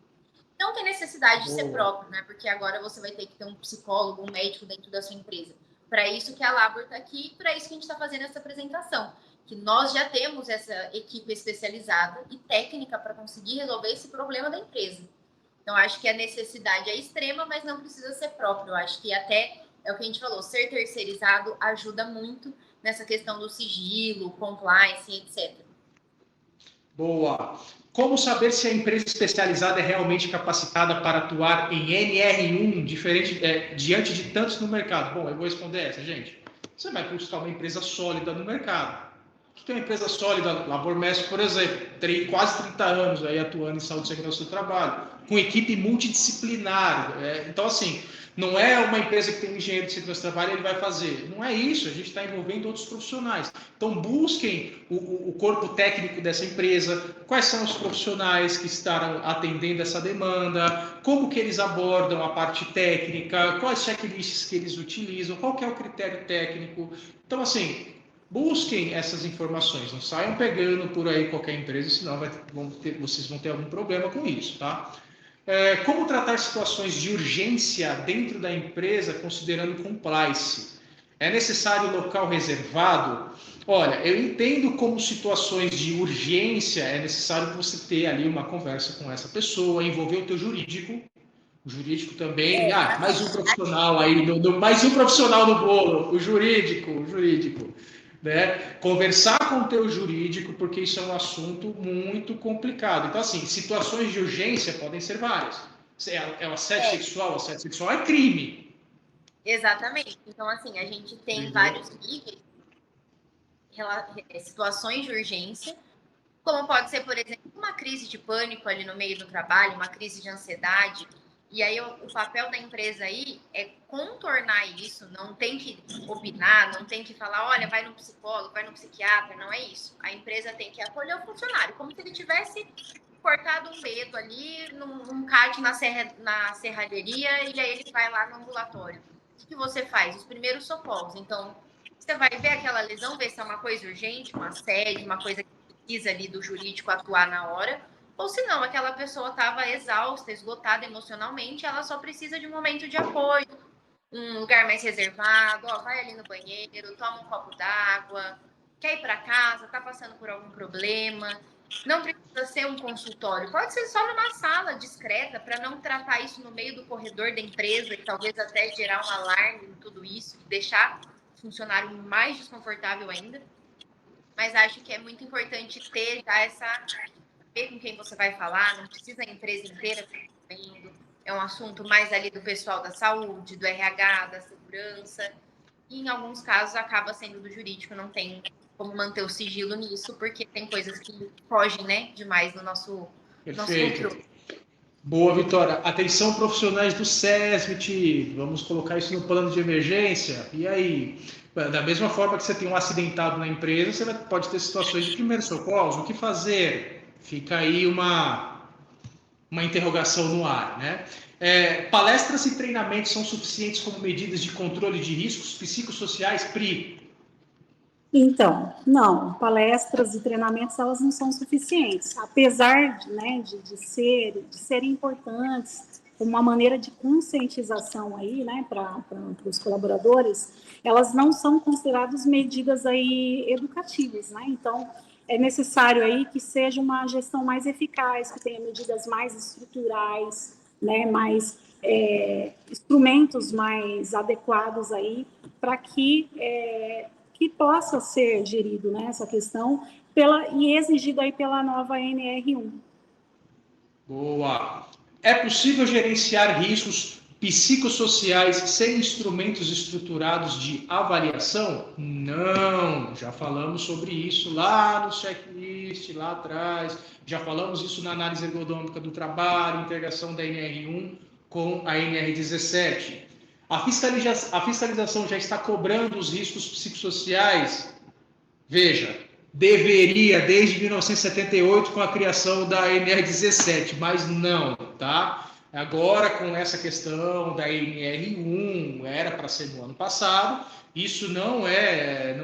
Não tem necessidade de ser próprio, né? Porque agora você vai ter que ter um psicólogo, um médico dentro da sua empresa. Para isso que a Labor está aqui, para isso que a gente está fazendo essa apresentação. Que nós já temos essa equipe especializada e técnica para conseguir resolver esse problema da empresa. Então, acho que a necessidade é extrema, mas não precisa ser próprio. Eu acho que até, é o que a gente falou, ser terceirizado ajuda muito nessa questão do sigilo, compliance, etc. Boa. Como saber se a empresa especializada é realmente capacitada para atuar em NR1 diante de tantos no mercado? Bom, eu vou responder essa, gente. Você vai buscar uma empresa sólida no mercado. que é uma empresa sólida, LaborMesp, por exemplo, tem quase 30 anos aí atuando em saúde e segurança do trabalho, com equipe multidisciplinar. Então, assim, não é uma empresa que tem um engenheiro de segurança do trabalho e ele vai fazer. Não é isso, a gente está envolvendo outros profissionais. Então, busquem o corpo técnico dessa empresa, quais são os profissionais que estarão atendendo essa demanda, como que eles abordam a parte técnica, quais checklists que eles utilizam, qual que é o critério técnico. Então, assim, busquem essas informações, não saiam pegando por aí qualquer empresa, senão vocês vão ter algum problema com isso, tá? Como tratar situações de urgência dentro da empresa, considerando compliance? É necessário local reservado? Olha, eu entendo como situações de urgência é necessário você ter ali uma conversa com essa pessoa, envolver o teu jurídico. O jurídico também, mais um profissional aí, mais um profissional no bolo, o jurídico. Né? Conversar com o teu jurídico, porque isso é um assunto muito complicado. Então, assim, situações de urgência podem ser várias. É o assédio sexual? O assédio sexual é crime. Exatamente. Então, assim, a gente tem vários níveis, situações de urgência, como pode ser, por exemplo, uma crise de pânico ali no meio do trabalho, uma crise de ansiedade. E aí o papel da empresa aí é contornar isso, não tem que opinar, não tem que falar, olha, vai no psicólogo, vai no psiquiatra, não é isso. A empresa tem que acolher o funcionário, como se ele tivesse cortado um dedo ali, num CAT na serralheria, e aí ele vai lá no ambulatório. O que você faz? Os primeiros socorros. Então, você vai ver aquela lesão, ver se é uma coisa urgente, um assédio, uma coisa que precisa ali do jurídico atuar na hora, ou se não, aquela pessoa estava exausta, esgotada emocionalmente, ela só precisa de um momento de apoio, um lugar mais reservado, vai ali no banheiro, toma um copo d'água, quer ir para casa, está passando por algum problema. Não precisa ser um consultório, pode ser só numa sala discreta, para não tratar isso no meio do corredor da empresa e talvez até gerar um alarme em tudo isso e deixar o funcionário mais desconfortável ainda. Mas acho que é muito importante ter já saber com quem você vai falar, não precisa a empresa inteira indo. É um assunto mais ali do pessoal da saúde, do RH, da segurança. E em alguns casos acaba sendo do jurídico, não tem como manter o sigilo nisso, porque tem coisas que fogem, né, demais no nosso controle. Boa, Vitória. Atenção, profissionais do SESMIT, vamos colocar isso no plano de emergência. E aí? Da mesma forma que você tem um acidentado na empresa, você pode ter situações de primeiros socorros. O que fazer? Fica aí uma interrogação no ar, né? Palestras e treinamentos são suficientes como medidas de controle de riscos psicossociais, Pri? Então, não, palestras e treinamentos, elas não são suficientes, apesar de serem importantes como uma maneira de conscientização aí, né, para os colaboradores, elas não são consideradas medidas aí educativas, né, então é necessário aí que seja uma gestão mais eficaz, que tenha medidas mais estruturais, né, mais instrumentos mais adequados aí para que possa ser gerido, né, essa questão e exigido aí pela nova NR1. Boa! É possível gerenciar riscos psicossociais sem instrumentos estruturados de avaliação? Não! Já falamos sobre isso lá no checklist, lá atrás. Já falamos isso na análise ergonômica do trabalho, integração da NR1 com a NR17. A fiscalização já está cobrando os riscos psicossociais? Veja, deveria desde 1978 com a criação da NR17, mas não, tá? Agora com essa questão da NR1, era para ser no ano passado, isso não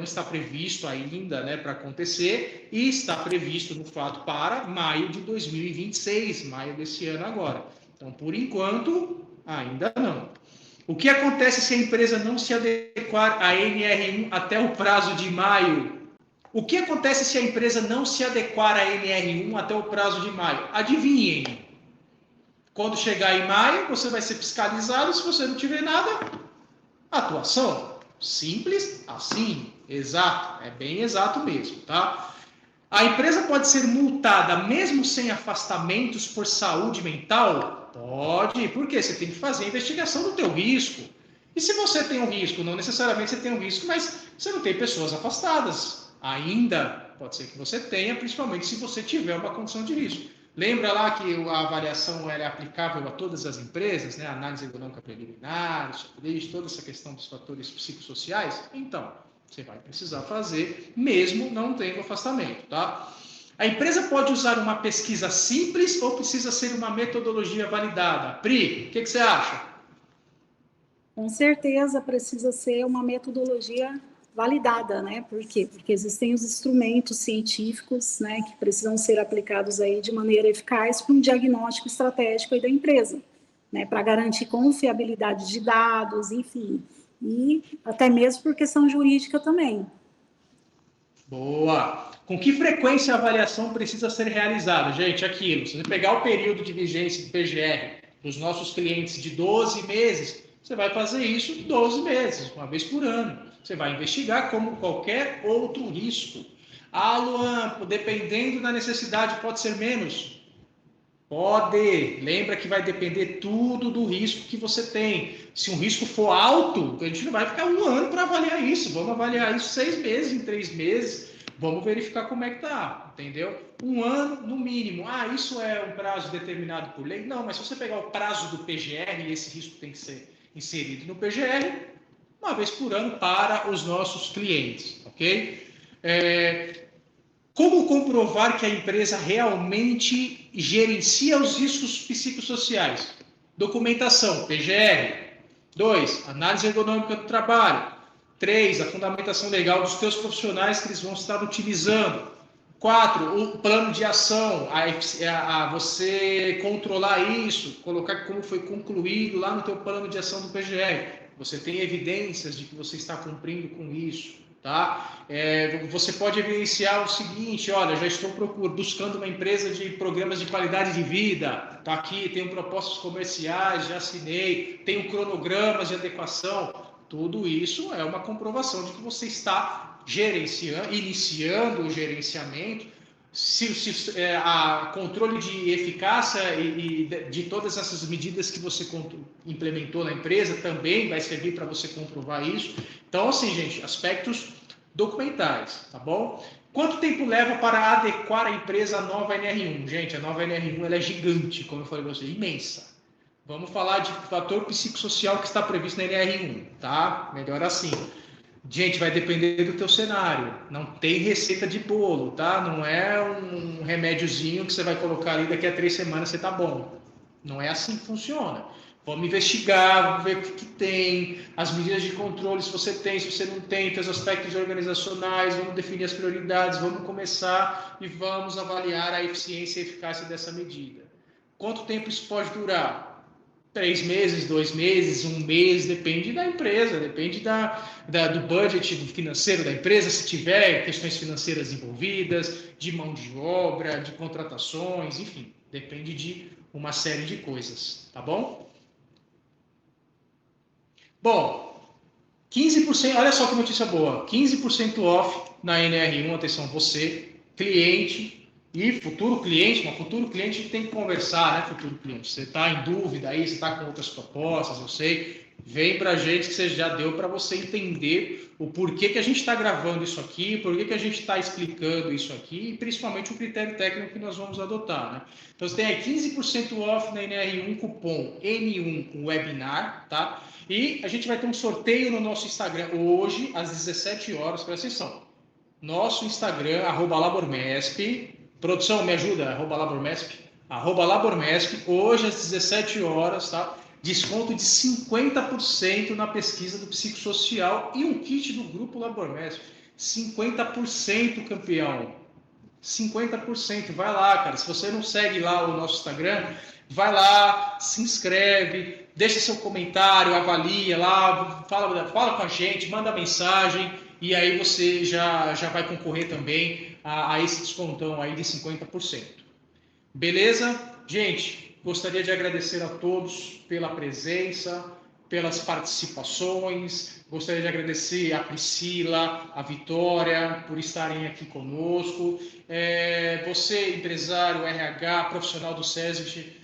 está previsto ainda, né, para acontecer, e está previsto no fato para maio de 2026, maio desse ano agora. Então, por enquanto, ainda não. O que acontece se a empresa não se adequar à NR1 até o prazo de maio? O que acontece se a empresa não se adequar à NR1 até o prazo de maio? Adivinhem. Quando chegar em maio, você vai ser fiscalizado. Se você não tiver nada, atuação. Simples assim. Exato. É bem exato mesmo, tá? A empresa pode ser multada mesmo sem afastamentos por saúde mental? Pode. Por quê? Você tem que fazer a investigação do teu risco. E se você tem um risco, não necessariamente você tem um risco, mas você não tem pessoas afastadas. Ainda pode ser que você tenha, principalmente se você tiver uma condição de risco. Lembra lá que a avaliação era aplicável a todas as empresas, né? Análise econômica preliminar, checklist, toda essa questão dos fatores psicossociais? Então, você vai precisar fazer, mesmo não tendo afastamento, tá? A empresa pode usar uma pesquisa simples ou precisa ser uma metodologia validada? Pri, o que você acha? Com certeza precisa ser uma metodologia validada, né? Por quê? Porque existem os instrumentos científicos, né, que precisam ser aplicados aí de maneira eficaz para um diagnóstico estratégico aí da empresa, né, para garantir confiabilidade de dados, enfim, e até mesmo por questão jurídica também. Boa! Com que frequência a avaliação precisa ser realizada? Gente, aquilo, se você pegar o período de vigência do PGR dos nossos clientes de 12 meses, você vai fazer isso 12 meses, uma vez por ano. Você vai investigar como qualquer outro risco. Ah, Luan, dependendo da necessidade, pode ser menos? Pode. Lembra que vai depender tudo do risco que você tem. Se um risco for alto, a gente não vai ficar um ano para avaliar isso. Vamos avaliar isso 6 meses, em 3 meses. Vamos verificar como é que tá, entendeu? Um ano no mínimo. Ah, isso é um prazo determinado por lei? Não, mas se você pegar o prazo do PGR, e esse risco tem que ser inserido no PGR, uma vez por ano para os nossos clientes, ok? Como comprovar que a empresa realmente gerencia os riscos psicossociais? Documentação, PGR. 2, análise ergonômica do trabalho. 3, a fundamentação legal dos teus profissionais que eles vão estar utilizando. 4, o plano de ação, você controlar isso, colocar como foi concluído lá no teu plano de ação do PGR. Você tem evidências de que você está cumprindo com isso. Tá? Você pode evidenciar o seguinte: olha, já estou buscando uma empresa de programas de qualidade de vida, tá aqui, tenho propostas comerciais, já assinei, tenho cronogramas de adequação. Tudo isso é uma comprovação de que você está iniciando o gerenciamento. A controle de eficácia e de todas essas medidas que você implementou na empresa também vai servir para você comprovar isso. Então, assim, gente, aspectos documentais, tá bom? Quanto tempo leva para adequar a empresa à nova NR1? Gente, a nova NR1 ela é gigante, como eu falei para você, imensa. Vamos falar de fator psicossocial que está previsto na NR1, tá? Melhor assim. Gente, vai depender do teu cenário. Não tem receita de bolo, tá? Não é um remédiozinho que você vai colocar ali daqui a 3 semanas você tá bom. Não é assim que funciona. Vamos investigar, vamos ver o que tem, as medidas de controle, se você tem, se você não tem, os aspectos organizacionais, vamos definir as prioridades, vamos começar e vamos avaliar a eficiência e eficácia dessa medida. Quanto tempo isso pode durar? 3 meses, 2 meses, 1 mês, depende da empresa, depende do budget financeiro da empresa, se tiver questões financeiras envolvidas, de mão de obra, de contratações, enfim, depende de uma série de coisas, tá bom? Bom, 15%, olha só que notícia boa, 15% off na NR1, atenção, você, cliente e futuro cliente, mas futuro cliente a gente tem que conversar, né, futuro cliente? Você está em dúvida aí, você está com outras propostas, eu sei, vem para a gente que você já deu para você entender o porquê que a gente está gravando isso aqui, porquê que a gente está explicando isso aqui e principalmente o critério técnico que nós vamos adotar, né? Então você tem aí 15% off na NR1, cupom N1 Webinar, tá? E a gente vai ter um sorteio no nosso Instagram hoje, às 17 horas, presta atenção. Nosso Instagram, @labormesp. Produção, me ajuda, @labormesp. @labormesp, hoje às 17 horas, tá? Desconto de 50% na pesquisa do psicossocial e um kit do Grupo Labormesp. 50%, campeão. 50%. Vai lá, cara. Se você não segue lá o nosso Instagram, vai lá, se inscreve, deixa seu comentário, avalia lá, fala com a gente, manda mensagem e aí você já vai concorrer também a esse descontão aí de 50%. Beleza? Gente, gostaria de agradecer a todos pela presença, pelas participações, gostaria de agradecer a Priscila, a Vitória, por estarem aqui conosco. Você, empresário, RH, profissional do SESVIT,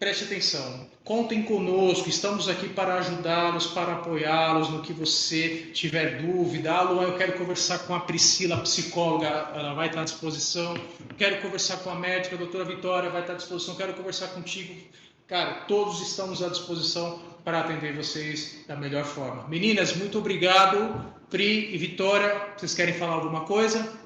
preste atenção, contem conosco, estamos aqui para ajudá-los, para apoiá-los no que você tiver dúvida. Ah, Luan, eu quero conversar com a Priscila, a psicóloga, ela vai estar à disposição. Quero conversar com a médica, a doutora Vitória vai estar à disposição. Quero conversar contigo. Cara, todos estamos à disposição para atender vocês da melhor forma. Meninas, muito obrigado. Pri e Vitória, vocês querem falar alguma coisa?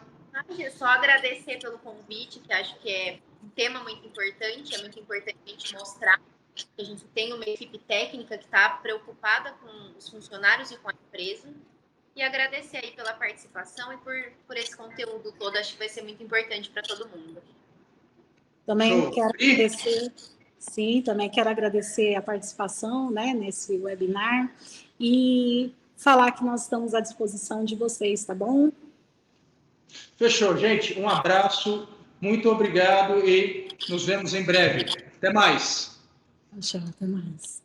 Só agradecer pelo convite, que acho que é um tema muito importante, é muito importante a gente mostrar que a gente tem uma equipe técnica que está preocupada com os funcionários e com a empresa, e agradecer aí pela participação e por esse conteúdo todo, acho que vai ser muito importante para todo mundo. Também quero agradecer, sim, também quero agradecer a participação, né, nesse webinar e falar que nós estamos à disposição de vocês, tá bom? Fechou, gente. Um abraço, muito obrigado e nos vemos em breve. Até mais. Tchau, até mais.